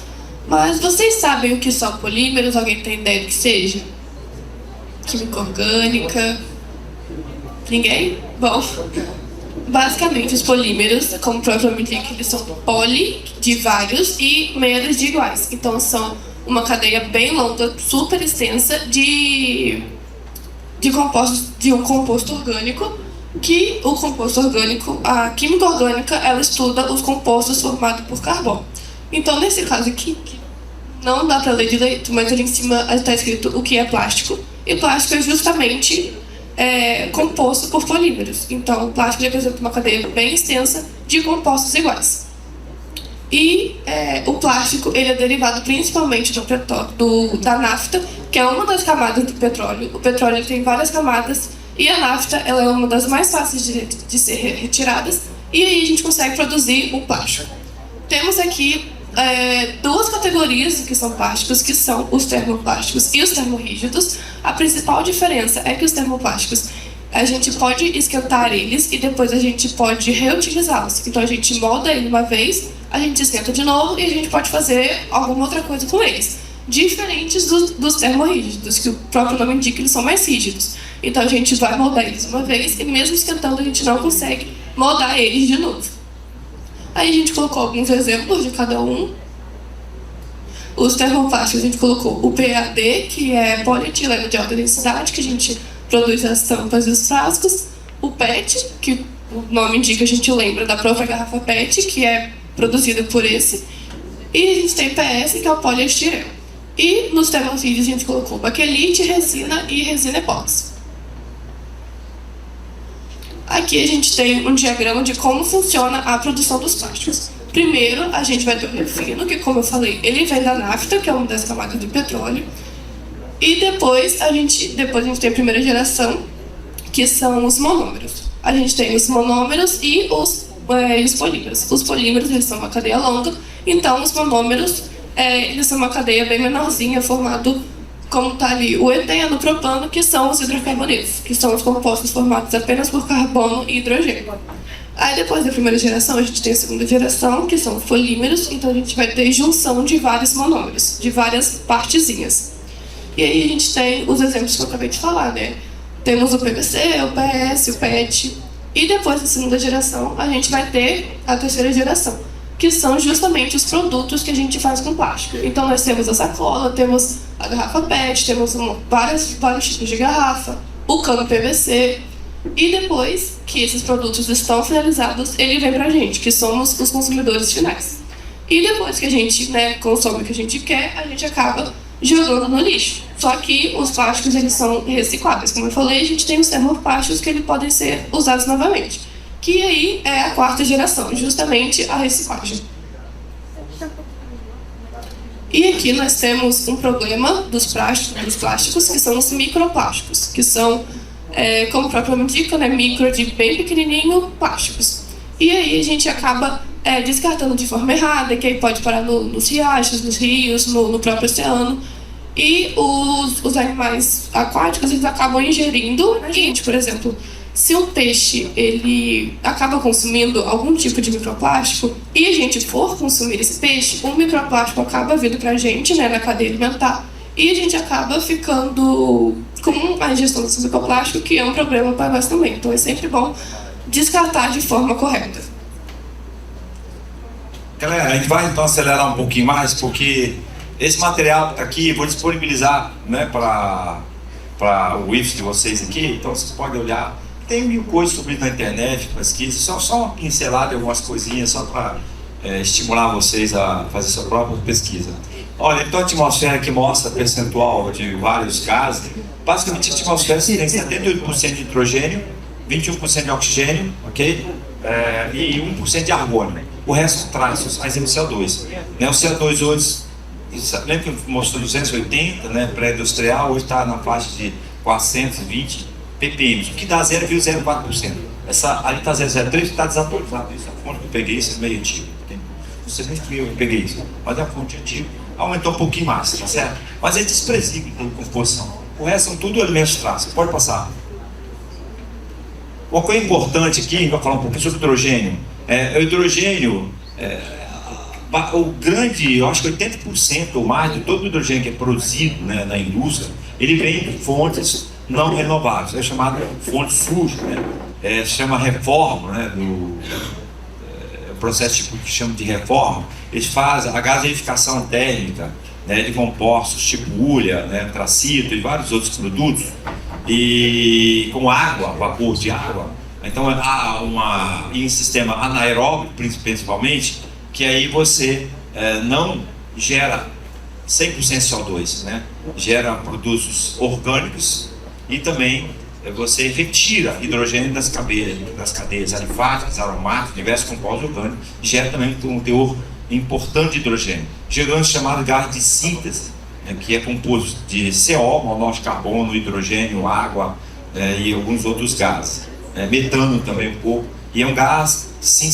mas vocês sabem o que são polímeros? Alguém tem ideia do que seja? Química orgânica? Ninguém? Bom, basicamente os polímeros, como propriamente dito, eles são poli de vários e meros de iguais. Então são uma cadeia bem longa, super extensa de compostos de um composto orgânico, que o composto orgânico, a química orgânica, ela estuda os compostos formados por carbono. Então, nesse caso aqui, não dá para ler direito, mas ali em cima está escrito o que é plástico. E plástico é justamente composto por polímeros. Então, o plástico representa uma cadeia bem extensa de compostos iguais. E o plástico ele é derivado principalmente da nafta, que é uma das camadas do petróleo. O petróleo ele tem várias camadas e a nafta ela é uma das mais fáceis de ser retiradas, e aí a gente consegue produzir o plástico. Temos aqui 2 categorias que são plásticos, que são os termoplásticos e os termorrígidos. A principal diferença é que os termoplásticos a gente pode esquentar eles e depois a gente pode reutilizá-los. Então a gente molda ele uma vez, a gente esquenta de novo e a gente pode fazer alguma outra coisa com eles. Diferentes dos termorrígidos, que o próprio nome indica, eles são mais rígidos. Então a gente vai moldar eles uma vez e mesmo esquentando a gente não consegue moldar eles de novo. Aí a gente colocou alguns exemplos de cada um. Os termoplásticos a gente colocou o PAD, que é polietileno de alta densidade, que a gente produz as tampas e os frascos. O PET, que o nome indica, a gente lembra da própria garrafa PET, que é produzida por esse. E a gente tem PS, que é o poliestireno. E nos termorrígidos a gente colocou baquelite, resina e resina epóxi. Aqui a gente tem um diagrama de como funciona a produção dos plásticos. Primeiro, a gente vai ter o refino, que, como eu falei, ele vem da nafta, que é uma das camadas do petróleo. E depois a gente tem a primeira geração, que são os monômeros. A gente tem os monômeros e os polímeros. Os polímeros eles são uma cadeia longa, então os monômeros eles são uma cadeia bem menorzinha, formado como está ali o eteno, o propano, que são os hidrocarbonetos, que são os compostos formados apenas por carbono e hidrogênio. Aí depois da primeira geração, a gente tem a segunda geração, que são os polímeros, então a gente vai ter junção de vários monômeros, de várias partezinhas. E aí a gente tem os exemplos que eu acabei de falar, né? Temos o PVC, o PS, o PET, e depois da segunda geração, a gente vai ter a terceira geração, que são justamente os produtos que a gente faz com plástico. Então nós temos a sacola, temos a garrafa PET, temos vários tipos de garrafa, o cano PVC, e depois que esses produtos estão finalizados, ele vem pra gente, que somos os consumidores finais. E depois que a gente consome o que a gente quer, a gente acaba jogando no lixo. Só que os plásticos eles são recicláveis. Como eu falei, a gente tem os termoplásticos que eles podem ser usados novamente, que aí é a quarta geração, justamente a reciclagem. E aqui nós temos um problema dos plásticos, que são os microplásticos, que são, como o próprio nome indica, micro de bem pequenininho plásticos. E aí a gente acaba descartando de forma errada, que aí pode parar nos riachos, nos rios, no próprio oceano. E os animais aquáticos eles acabam ingerindo. Por exemplo, se um peixe ele acaba consumindo algum tipo de microplástico e a gente for consumir esse peixe, o microplástico acaba vindo pra gente, na cadeia alimentar, e a gente acaba ficando com a ingestão desse microplástico, que é um problema para nós também. Então é sempre bom descartar de forma correta. Galera, a gente vai então acelerar um pouquinho mais, porque esse material que está aqui eu vou disponibilizar, né, para o IF de vocês aqui, então vocês podem olhar. Tem mil coisas sobre isso na internet, pesquisa, só uma pincelada de algumas coisinhas, só para estimular vocês a fazer sua própria pesquisa. Olha, então a atmosfera que mostra percentual de vários gases, basicamente a atmosfera tem 78% de hidrogênio, 21% de oxigênio, ok? E 1% de argônio. O resto traz, mas é o CO2. Né? O CO2 hoje, lembra que mostrou 280, né, pré-industrial, hoje está na faixa de 420 ppm, o que dá 0,04%. Essa ali está 0,03, está desatualizado. Isso é a fonte que eu peguei, isso é meio antigo. Vocês nem viram que eu peguei isso, mas é a fonte antiga. Aumentou um pouquinho mais, tá certo? Mas é desprezível em composição. O resto são tudo alimentos traços. Pode passar. Uma coisa importante aqui, a gente vai falar um pouquinho sobre hidrogênio. O hidrogênio, o grande, eu acho que 80% ou mais de todo o hidrogênio que é produzido, né, na indústria, ele vem de fontes não renováveis, é chamado fonte suja, né? Se chama reforma, né, do processo tipo, que chama de reforma. Eles fazem a gaseificação térmica, né, de compostos tipo ulha, né, tracito e vários outros produtos, e com água, vapor de água. Então há um sistema anaeróbico principalmente, que aí você não gera 100% CO2, né? Gera produtos orgânicos e também você retira hidrogênio das cadeias alifáticas, aromáticas, diversos compostos orgânicos, gera também um teor importante de hidrogênio, gerando o chamado gás de síntese, né, que é composto de CO, monóxido de carbono, hidrogênio, água e alguns outros gases, metano também um pouco, e é um gás sim,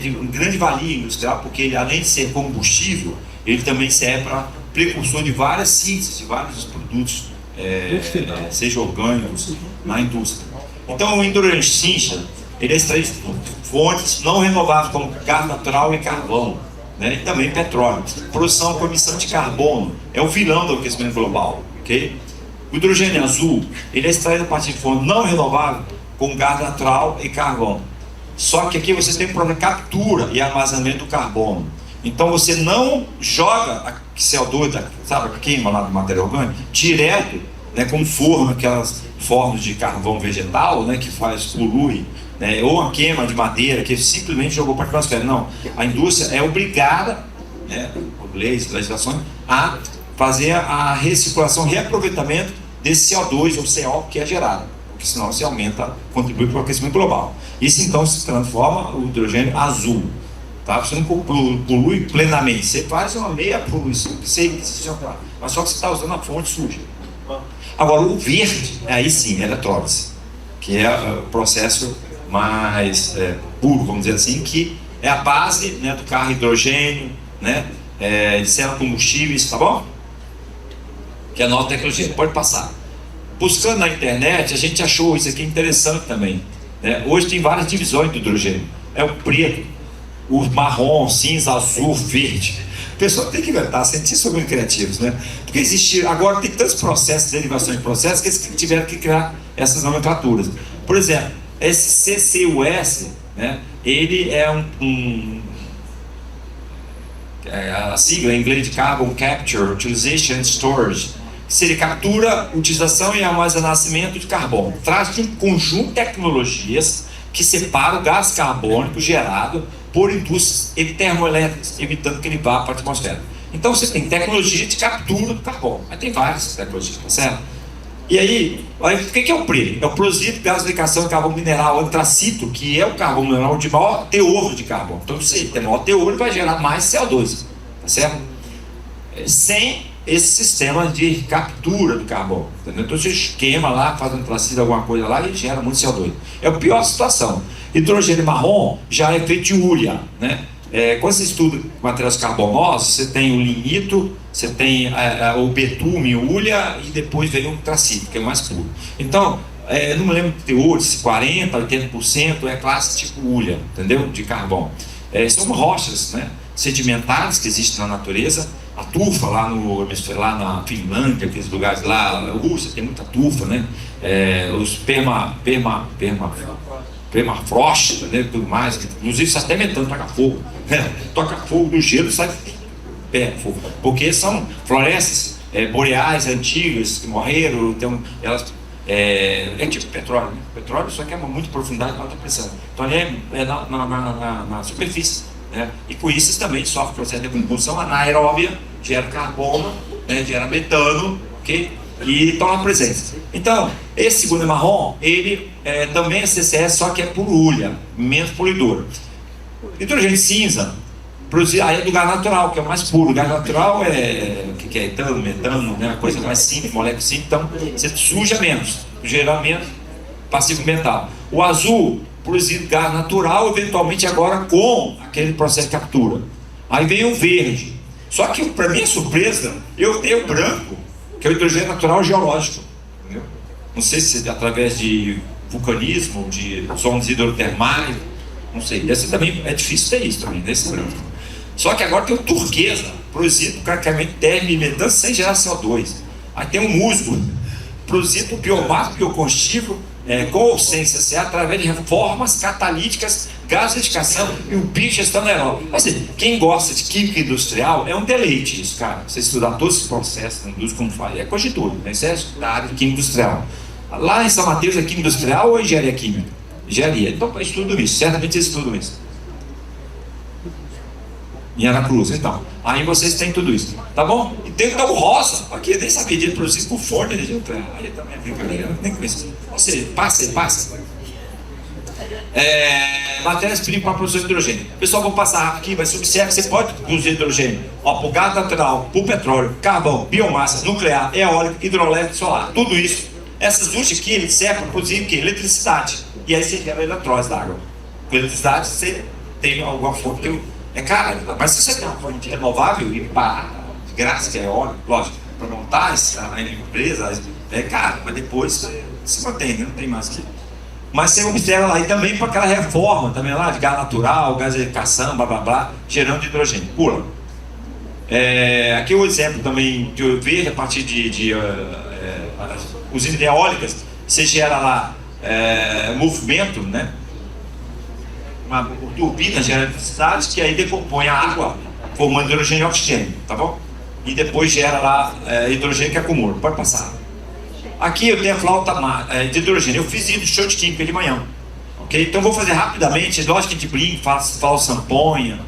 de grande valia industrial, porque ele, além de ser combustível, ele também serve para precursor de várias sínteses, de vários produtos, seja orgânicos, na indústria. Então o hidrogênio cincha, ele é extraído de fontes não renováveis, como gás natural e carvão, né? E também petróleo. Produção com emissão de carbono é o vilão do aquecimento global, ok? O hidrogênio azul, ele é extraído a partir de fontes não renováveis, com gás natural e carvão. Só que aqui você tem um problema de captura e armazenamento do carbono. Então você não joga a CO2, sabe, que queima lá do material orgânico, direto, né, com forno, aquelas fornos de carvão vegetal, né, que polui, né, ou a queima de madeira, que simplesmente jogou para a atmosfera. Não, a indústria é obrigada, né, por leis, legislações, a fazer a recirculação, reaproveitamento desse CO2 ou CO que é gerado, porque senão se aumenta, contribui para o aquecimento global. Isso então se transforma o hidrogênio azul. Tá? Você não polui plenamente, você faz uma meia poluição, mas só que você está usando a fonte suja. Agora o verde, aí sim, é eletrólise, que é o processo mais puro, vamos dizer assim, que é a base, né, do carro hidrogênio, né, de célula combustíveis, tá bom? Que é a nova tecnologia, pode passar. Buscando na internet, a gente achou isso aqui interessante também, né? Hoje tem várias divisões do hidrogênio, é o preto, o marrom, cinza, azul, verde. A pessoa tem que inventar, cientistas são muito criativos, né? Porque agora tem tantos processos, derivações de processos, que eles tiveram que criar essas nomenclaturas. Por exemplo, esse CCUS, né, ele é a sigla em inglês de Carbon Capture, Utilization and Storage, que seria captura, utilização e armazenamento de carbono. Traz de um conjunto de tecnologias que separa o gás carbônico gerado por indústrias termoelétricas, evitando que ele vá para a atmosfera. Então você tem tecnologia de captura do carbono, mas tem várias tecnologias, tá certo? E aí, o que é o PRE? É o prosito, gasificação de carbono mineral, antracito, que é o carbono mineral de maior teor de carbono. Então se ele tem maior teor, ele vai gerar mais CO2, tá certo? Sem esse sistema de captura do carbono, entendeu? Então você queima lá, faz um antracito, alguma coisa lá e gera muito CO2. É a pior situação. Hidrogênio marrom já é feito de ulha, né? Quando você estuda materiais carbonosos, você tem o lignito, você tem o betume, ulha, e depois vem o tracito, que é mais puro. Então, não me lembro de teores, 40%, 80% é classe tipo ulha, entendeu? De carbono. são rochas, né, sedimentares que existem na natureza. A tufa lá na Finlândia, aqueles lugares lá, na Rússia tem muita tufa, né? Os permafrost, né, tudo mais, inclusive isso até metano, toca fogo, né? Toca fogo do gelo, sai fogo, porque são florestas boreais antigas que morreram, então elas tipo petróleo, né? Petróleo só que é muito profundidade, alta pressão, então ele é na superfície, né? E com isso também sofre processo de decomposição anaeróbia, gera carbono, né? Gera metano, ok? E estão na presença. Então, esse segundo marrom, ele também é CCS, só que é purulha, menos poluidor. Hidrogênio cinza, aí é do gás natural, que é o mais puro. O gás natural o que é etano, metano, né? Uma coisa mais simples, molécula simples, então você suja menos, gera menos passivo ambiental. O azul, produzido gás natural, eventualmente agora com aquele processo de captura. Aí vem o verde. Só que, para minha surpresa, eu tenho o branco, que é o hidrogênio natural geológico. Entendeu? Não sei se através de vulcanismo, de zonas hidrotermais, não sei. Esse também é difícil ter isso também, desse branco. Só que agora tem o turquesa, produzido por carregamento térmico e metano sem gerar CO2. Aí tem o musgo, produzido por biomassa, biocombustível, com ou sem CCA, através de reformas catalíticas, gasificação e o bigestão anaeróbico. Assim, quem gosta de química industrial, é um deleite isso, cara. Você estudar todos esses processos, indústria como faz, é coisa de tudo, né? Isso é da área de química industrial. Lá em São Mateus é química industrial ou engenharia química? Engenharia. Então, eu estudo isso, certamente vocês estudam isso. Em Aracruz, então. Aí vocês têm tudo isso, tá bom? E tem o rosa, aqui eu nem sabia de produzir por forno de nuclear. Aí também é brincadeira, nem conheço. Você passa. Matérias-primas para a produção de hidrogênio. Pessoal, vou passar rápido aqui, mas observe que você pode produzir hidrogênio. Por gás natural, por petróleo, carvão, biomassa, nuclear, eólico, hidroelétrico, solar. Tudo isso. Essas duas aqui, eles servem para produzir o quê? Eletricidade. E aí você gera a eletrólise da água. Com eletricidade, você tem alguma fonte que é caro, mas se você tem uma fonte renovável e barata, de graça, que é eólico, lógico, para montar essa empresa, é caro, mas depois se mantém, né? Não tem mais que. Mas você observa lá, e também para aquela reforma, também lá, de gás natural, gasificação, blá blá blá, gerando hidrogênio. Pula. Aqui o exemplo também de verde, a partir de usinas eólicas, você gera lá movimento, né? Uma turbina gera eletricidade que aí decompõe a água formando hidrogênio e oxigênio, tá bom? E depois gera lá hidrogênio que acumula. Pode passar. Aqui eu tenho a flauta de hidrogênio. Eu fiz isso show de química de manhã, ok? Então vou fazer rapidamente. Lógico que a gente brinca, faz samponha,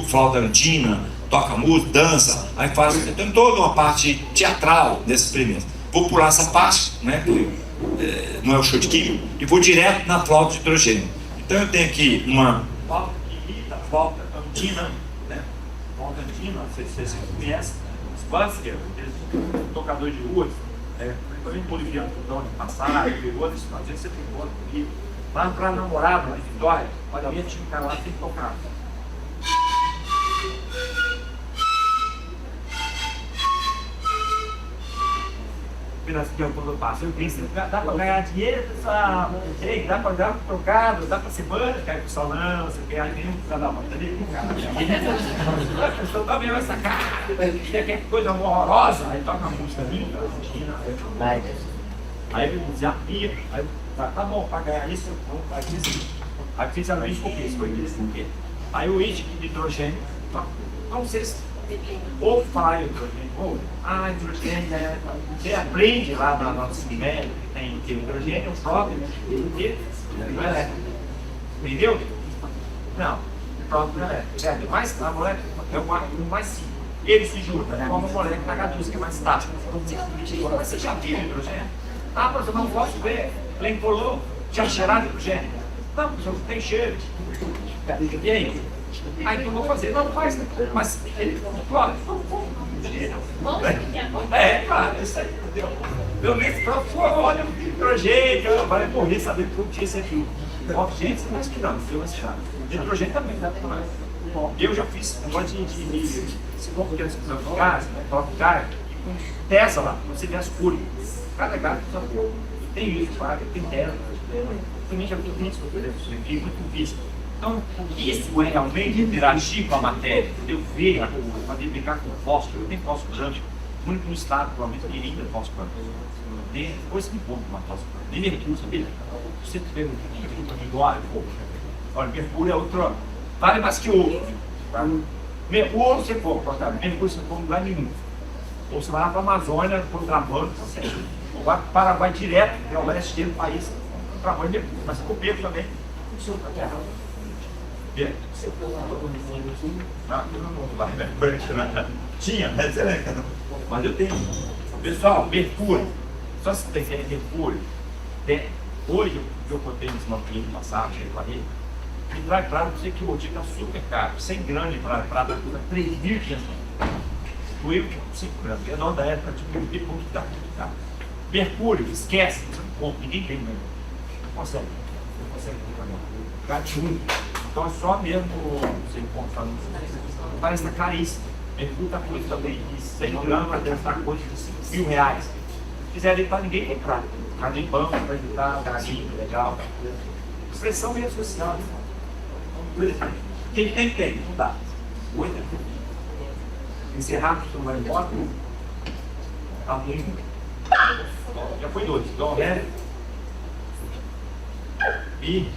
flauta andina, toca música, dança, aí faz tem toda uma parte teatral desse experimento. Vou pular essa parte, né? Não é o show de química, e vou direto na flauta de hidrogênio. Então eu tenho aqui uma flauta que imita a flauta andina, né? Flauta andina, não sei se vocês conhecem, os buskers, tocadores de rua, também boliviano, passagem, outros, às vezes você tem outro aqui. Lá para namorada, de Vitória, olha, a minha tinha um cara lá que tem que tocar. Quando eu passo, eu penso, dá para ganhar dinheiro, pessoal, dá para dar trocado, dá para ser banca, cai pro salão, você quer nem um da mãe, tá nem com o cara. A pessoa tá vendo essa cara, que coisa horrorosa, aí toca a música linda, aí eu desafio, aí tá bom, para ganhar isso, vamos fazer isso. Aí precisamente foi isso, aí o índice de hidrogênio, não sei se ou fala hidrogênio, ou hidrogênio, você aprende lá na nossa ensino que tem hidrogênio, o próprio, entendeu? Não, o próprio não é. Mas a molécula é o mais simples. Ele se junta, né? Como a molécula H2, que é mais estática. Você já viu hidrogênio? Professor, não posso ver. Lencolou, já cheirado hidrogênio? Não, professor, tem cheiro. E aí? Aí eu vou fazer, não faz, mas ele claro. Claro, isso aí, entendeu? Eu nem olha o hidrogênio, vai morrer sabendo que eu tinha esse aqui. Oxigênio, você acha que não, filme esse chato. Hidrogênio também, dá pra eu já fiz um monte de se for porque eles precisam de gás, coloca o gás, Tesla lá, você vê as cores. Cada gás tem isso, tem terra. Também já vi vídeos, por exemplo, muito visto. Então, isso é realmente interagir com a matéria, eu ver, fazer brincar com fósforo. Eu tenho fósforo branco, o único no estado, provavelmente, que ainda é fósforo branco. Tem coisa que encontra uma fósforo branco. Nem mercúrio, sabia? Você tiver um olha, mercúrio é outro, vale mais que ouro. Tá? Mercúrio você compra, tá? Mercúrio você compra em lugar nenhum. Ou você vai lá para a Amazônia, contrabando, ou vai para o Paraguai direto, que é o leste do país, contrabando de mercúrio. Mas copeiro também, funciona para a terra. Tinha, mas eu tenho. Pessoal, mercúrio. Só se tem mercúrio. Hoje eu contei nesse manual passado, eu falei. E traz para você que o dica super caro, 100 gramas de prata custa 3.500. O eu que 5 gramas, é não da época de muito tá. Mercúrio, esquece, você não compra, ninguém tem mesmo. Não consegue comprar mercúrio. Então é só mesmo você comprar. Parece que tá caríssimo. Mercúrio está coisa também de 100 gramas, deve estar coisa de R$1.000. Se quiser para ninguém comprar. Cada em banco para evitar carinho, legal. Expressão meio social. Quem tem, não dá. Cuida. Encerrar, você não vai embora. Tá ruim. Já foi 2. Dó, ré. Mi.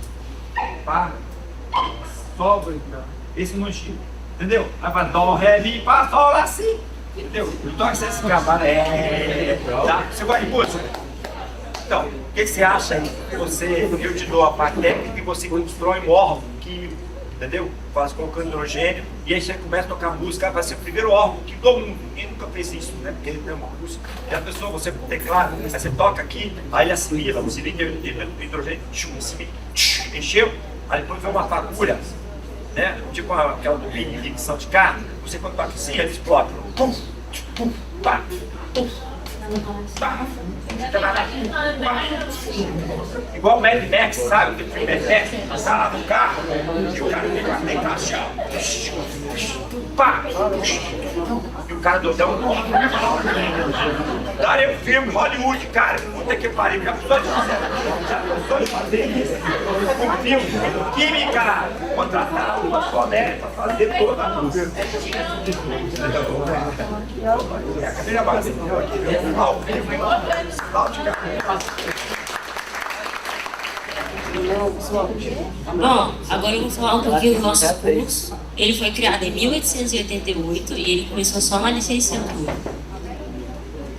Fá. Sol. Esse não chega. Entendeu? Aí vai dó, ré, mi, fá, sol, lá assim. Entendeu? Então você se acabar. Tá? Você gosta de música? Então, o que você acha aí? Eu te dou a parte técnica e você constrói um órgão químico, entendeu? Faz colocando hidrogênio e aí você começa a tocar música, vai ser o primeiro órgão que todo mundo, ninguém nunca fez isso, né? Porque ele tem uma música. E a pessoa, você teclado, aí você toca aqui, aí ele assimila, o cilindro de hidrogênio, encheu, aí depois vem uma fagulha, né? Tipo aquela do ligação de carro, você quando toca assim, ele explode. Pum, pum, pá, pum. Igual o Mad Max, sabe? O Mad Max passa lá no carro e o cara tem caixa. Pá! E o cara doidão. Daí o filme Hollywood, cara. Puta que pariu. Já precisou de fazer isso? Um filme, química, contratar uma comédia pra fazer toda a música. É a cadeira básica. Bom, agora eu vou falar um pouquinho do nosso curso. Ele foi criado em 1888 e ele começou só na licenciatura.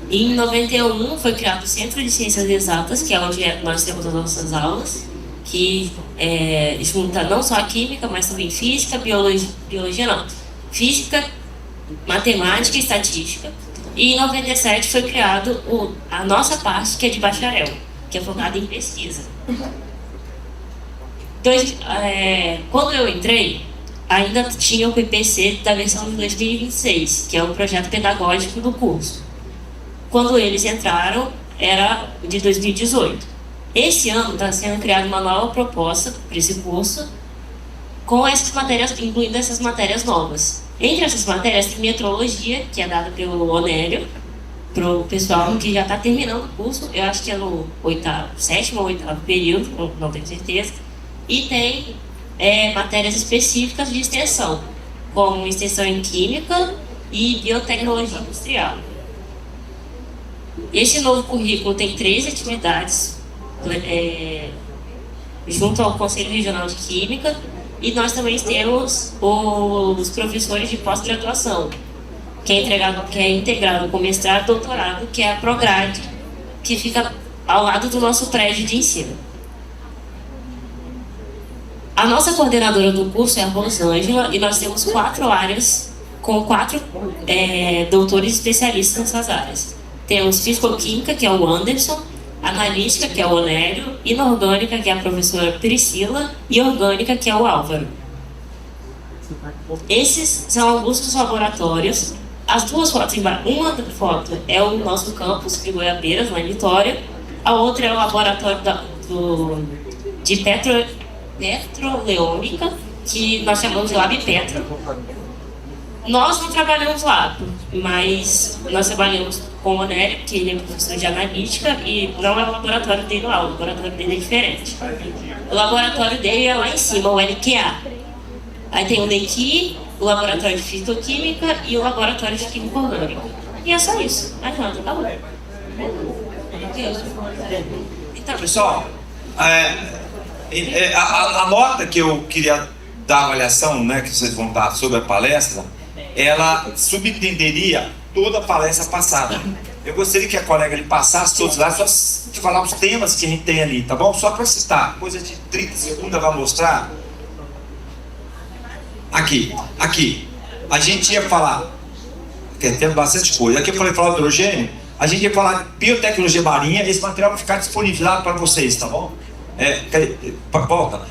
Em 91 foi criado o Centro de Ciências Exatas, que é onde nós temos as nossas aulas, que junta não só a química, mas também física, biologia não, física, matemática e estatística. E em 97 foi criado a nossa parte, que é de bacharel, que é focada em pesquisa. Quando eu entrei, ainda tinha o PPC da versão de 2026, que é o projeto pedagógico do curso. Quando eles entraram, era de 2018. Esse ano está sendo criada uma nova proposta para esse curso, com essas matérias, incluindo essas matérias novas. Entre essas matérias tem metrologia, que é dada pelo Onélio, para o pessoal que já está terminando o curso, eu acho que é no sétimo ou oitavo período, não tenho certeza. E tem matérias específicas de extensão, como extensão em química e biotecnologia industrial. Esse novo currículo tem 3 atividades junto ao Conselho Regional de Química, e nós também temos os professores de pós-graduação, que é integrado com mestrado e doutorado, que é a Prograde, que fica ao lado do nosso prédio de ensino. A nossa coordenadora do curso é a Rosângela, e nós temos 4 áreas com 4 doutores especialistas nessas áreas. Temos Fisicoquímica, que é o Anderson, Analítica, que é o Onélio, Inorgânica, que é a professora Priscila, e Orgânica, que é o Álvaro. Esses são alguns dos laboratórios. As 2 fotos embaixo, uma foto é o nosso campus de Goiabeiras, lá em Vitória, a outra é o laboratório de petroleômica, que nós chamamos de Lab Petro. Nós não trabalhamos lá, mas nós trabalhamos com o Onélio, que ele é professor de analítica, e não é o laboratório dele lá, o laboratório dele é diferente. O laboratório dele é lá em cima, o LQA. Aí tem o NEQI, o laboratório de fitoquímica e o laboratório de química orgânica. E é só isso. Adianta, tá bom. Então, Pessoal, a nota que eu queria dar a avaliação, né, que vocês vão dar sobre a palestra, ela subentenderia toda a palestra passada. Eu gostaria que a colega lhe passasse todos lá, só de falar os temas que a gente tem ali, tá bom? Só para citar, coisa de 30 segundos ela vai mostrar. Aqui. A gente ia falar, tem bastante coisa. Aqui eu falei falar do hidrogênio, a gente ia falar de biotecnologia marinha, esse material vai ficar disponibilizado para vocês, tá bom? Volta.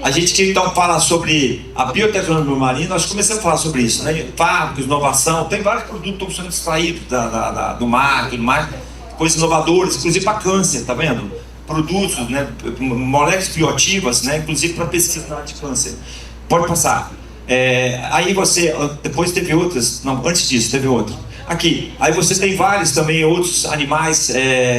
A gente queria então falar sobre a biotecnologia marinha, nós começamos a falar sobre isso, né? Fármacos, inovação, tem vários produtos que estão sendo extraídos do mar e tudo mais, coisas inovadoras, inclusive para câncer, tá vendo? Produtos, né? Moléculas bioativas, né? Inclusive para pesquisa na área de câncer. Pode passar. Aí você, depois teve outras, não, antes disso teve outra. Aqui, aí você tem vários também outros animais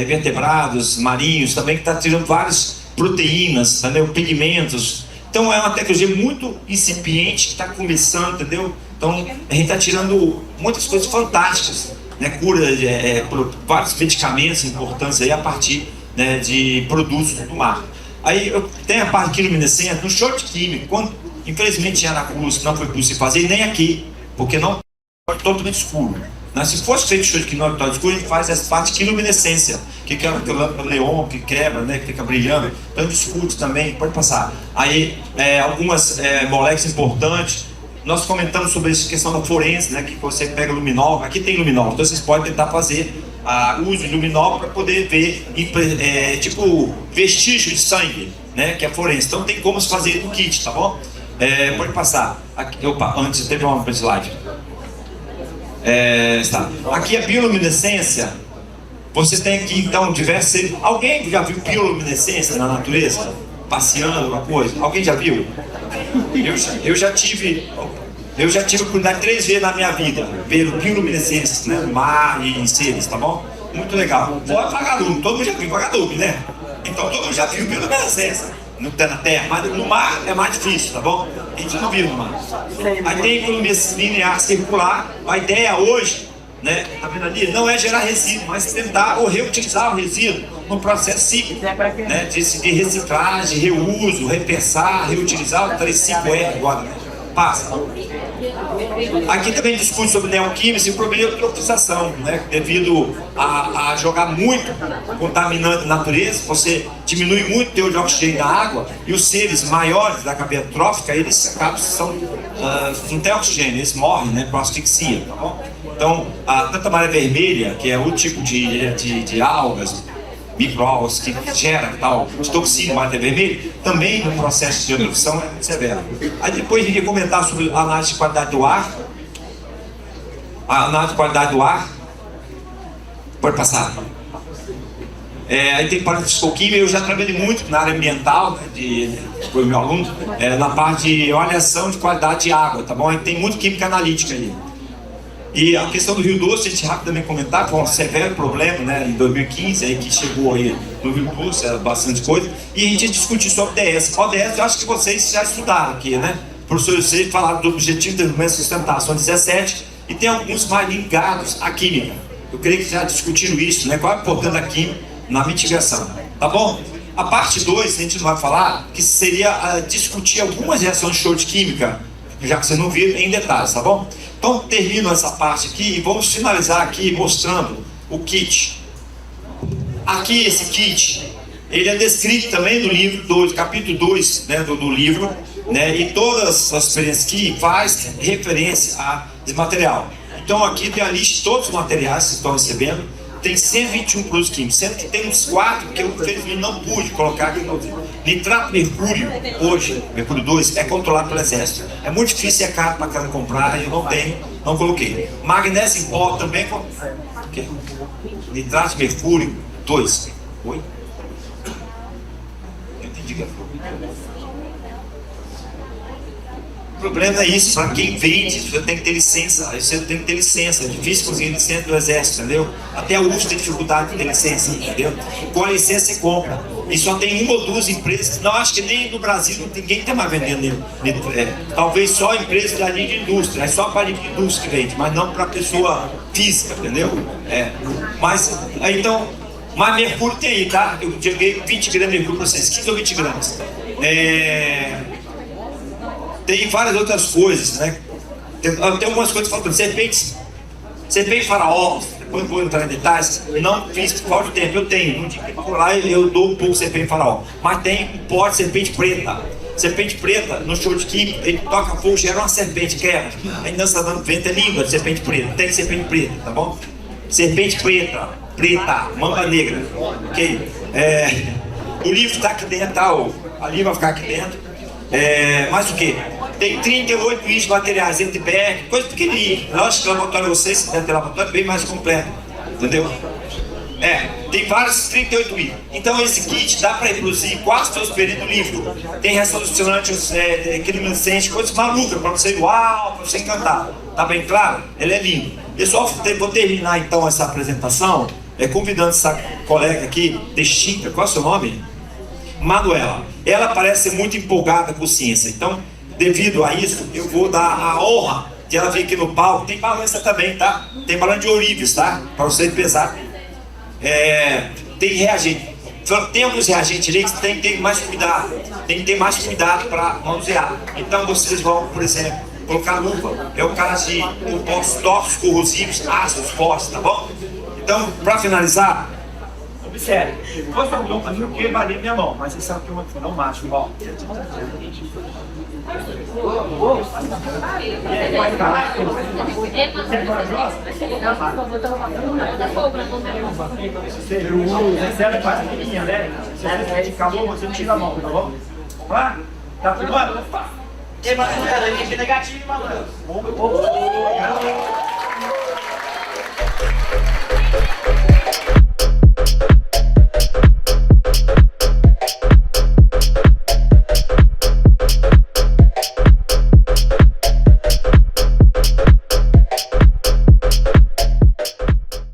vertebrados, marinhos também, que está tirando várias proteínas, entendeu? Pigmentos. Então é uma tecnologia muito incipiente que está começando, entendeu? Então a gente está tirando muitas coisas fantásticas, né? Cura, vários medicamentos importantes aí a partir, né, de produtos do mar. Aí tem a parte quimiluminescente, no short químico, quando infelizmente em Aracruz não foi possível fazer, nem aqui, porque não é totalmente escuro. Mas se fosse feito short químico escuro, a gente faz essa parte de quiluminescência, que é o lâmpada neon, que quebra, né, que fica brilhando. Então escuro também, pode passar. Aí algumas moléculas importantes. Nós comentamos sobre essa questão da forense, né, que você pega luminol, aqui tem luminol, então vocês podem tentar fazer uso de luminol para poder ver tipo vestígio de sangue, né, que é forense. Então tem como se fazer no kit, tá bom? Pode passar. Aqui, opa, antes teve uma slide. Está. Aqui a bioluminescência. Você tem aqui então diversos. Alguém já viu bioluminescência na natureza? Passeando, alguma coisa? Alguém já viu? Eu já tive a oportunidade 3 vezes na minha vida ver bioluminescências, né, no mar e em seres, tá bom? Muito legal. Fora vagalume, todo mundo já viu vagalume, né? Então todo mundo já viu bioluminescência. Não tem na terra, mas no mar é mais difícil, tá bom? A gente não viu no mar. Aí tem economia linear circular. A ideia hoje, né, tá vendo ali, não é gerar resíduo, mas tentar ou reutilizar o resíduo no processo cíclico, né, de reciclagem, reuso, repensar, reutilizar o 35R agora, né? Passa. Aqui também discute sobre neoquímica e o problema de eutrofização, né? Devido a jogar muito contaminante na natureza, você diminui muito o teor de oxigênio na água e os seres maiores da cadeia trófica, eles acabam, não tem oxigênio, eles morrem, né, por asfixia, tá bom? Então, tanto a maré vermelha, que é outro tipo de algas, microalgas que gera tal toxina matéria vermelha, também no processo de eutrofização é muito severo. Aí depois a gente ia comentar sobre a análise de qualidade do ar. A análise de qualidade do ar. Pode passar. Aí tem parte de fisicoquímica. Eu já trabalhei muito na área ambiental, né, foi meu aluno, na parte de avaliação de qualidade de água, tá bom? Aí tem muito química analítica aí. E a questão do Rio Doce, a gente rapidamente comentar, foi um severo problema, né, em 2015, aí que chegou aí no Rio Doce, bastante coisa, e a gente ia discutir sobre ODS. ODS, eu acho que vocês já estudaram aqui, né? Professor, vocês falaram do Objetivo de Desenvolvimento e Sustentação 17, e tem alguns mais ligados à química. Eu creio que já discutiram isso, né? Qual é a importância da química na mitigação, tá bom? A parte 2, a gente não vai falar, que seria discutir algumas reações de show de química, já que você não viu em detalhes, tá bom? Então termino essa parte aqui e vamos finalizar aqui mostrando o kit. Aqui esse kit, ele é descrito também no livro 2, capítulo 2, né, do livro, né, e todas as experiências que faz referência a esse material. Então aqui tem a lista de todos os materiais que vocês estão recebendo. Tem 121 produtos químicos, sendo que tem uns 4 que eu infelizmente não pude colocar aqui no nitrato de mercúrio, hoje, mercúrio 2, é controlado pelo exército. É muito difícil, é caro para cada comprar, eu não tenho, não coloquei. Magnésio em pó também, nitrato de mercúrio 2. Oi? Eu entendi que problema é isso, para quem vende, você tem que ter licença, é difícil conseguir licença do exército, entendeu? Até a USP tem dificuldade de ter licença, entendeu? Com a licença você compra, e só tem uma ou duas empresas, não, acho que nem no Brasil ninguém está mais vendendo, talvez só empresas da linha de indústria, é só para a linha de indústria que vende, mas não para pessoa física, entendeu? Mas mercúrio tem aí, tá? Eu joguei 20 gramas de mercúrio para vocês, 15 ou 20 gramas. Tem várias outras coisas, né? Tem algumas coisas falando. Serpente faraó, depois vou entrar em detalhes. Não fiz por falta de tempo, eu tenho. No dia que eu for lá, eu dou um pouco de serpente faraó. Mas tem um pote de serpente preta. Serpente preta, no show de química, ele toca fogo, gera uma serpente, quebra. Aí dança dando vento, é língua de serpente preta. Tem serpente preta, tá bom? Serpente preta, mamba negra. Ok? O livro está aqui dentro, tá? A livro vai ficar aqui dentro. Mais o que? Tem 38 itens materiais, entre BR, coisa pequenininha. Lógico que o laboratório vocês, se der laboratório, é bem mais completo. Entendeu? Tem vários 38 itens. Então esse kit dá para reproduzir quase todos os períodos do livro. Tem ressolucionantes, criminiscentes, coisas malucas para você, uau, para você encantar. Tá bem claro? Ele é lindo. Pessoal, vou terminar então essa apresentação, convidando essa colega aqui, Texinca, qual é o seu nome? Manuela. Ela parece ser muito empolgada com ciência, então, devido a isso, eu vou dar a honra de ela vir aqui no palco. Tem balança também, tá? Tem balança de ourives, tá? Para você pesar. Tem reagente. Tem alguns reagentes ali que tem que ter mais cuidado. Tem que ter mais cuidado para manusear. Então, vocês vão, por exemplo, colocar luva. É o caso de compostos tóxicos, corrosivos, ácidos fortes, tá bom? Então, para finalizar, observe, depois da lupa, eu queimaria minha mão, mas você sabe que eu não macho, ó. Você é quase pequenininha, né? Se você é de calor, você tira a mão, tá bom? Vamos lá? Tá filmando? Queima a negativo, malandro.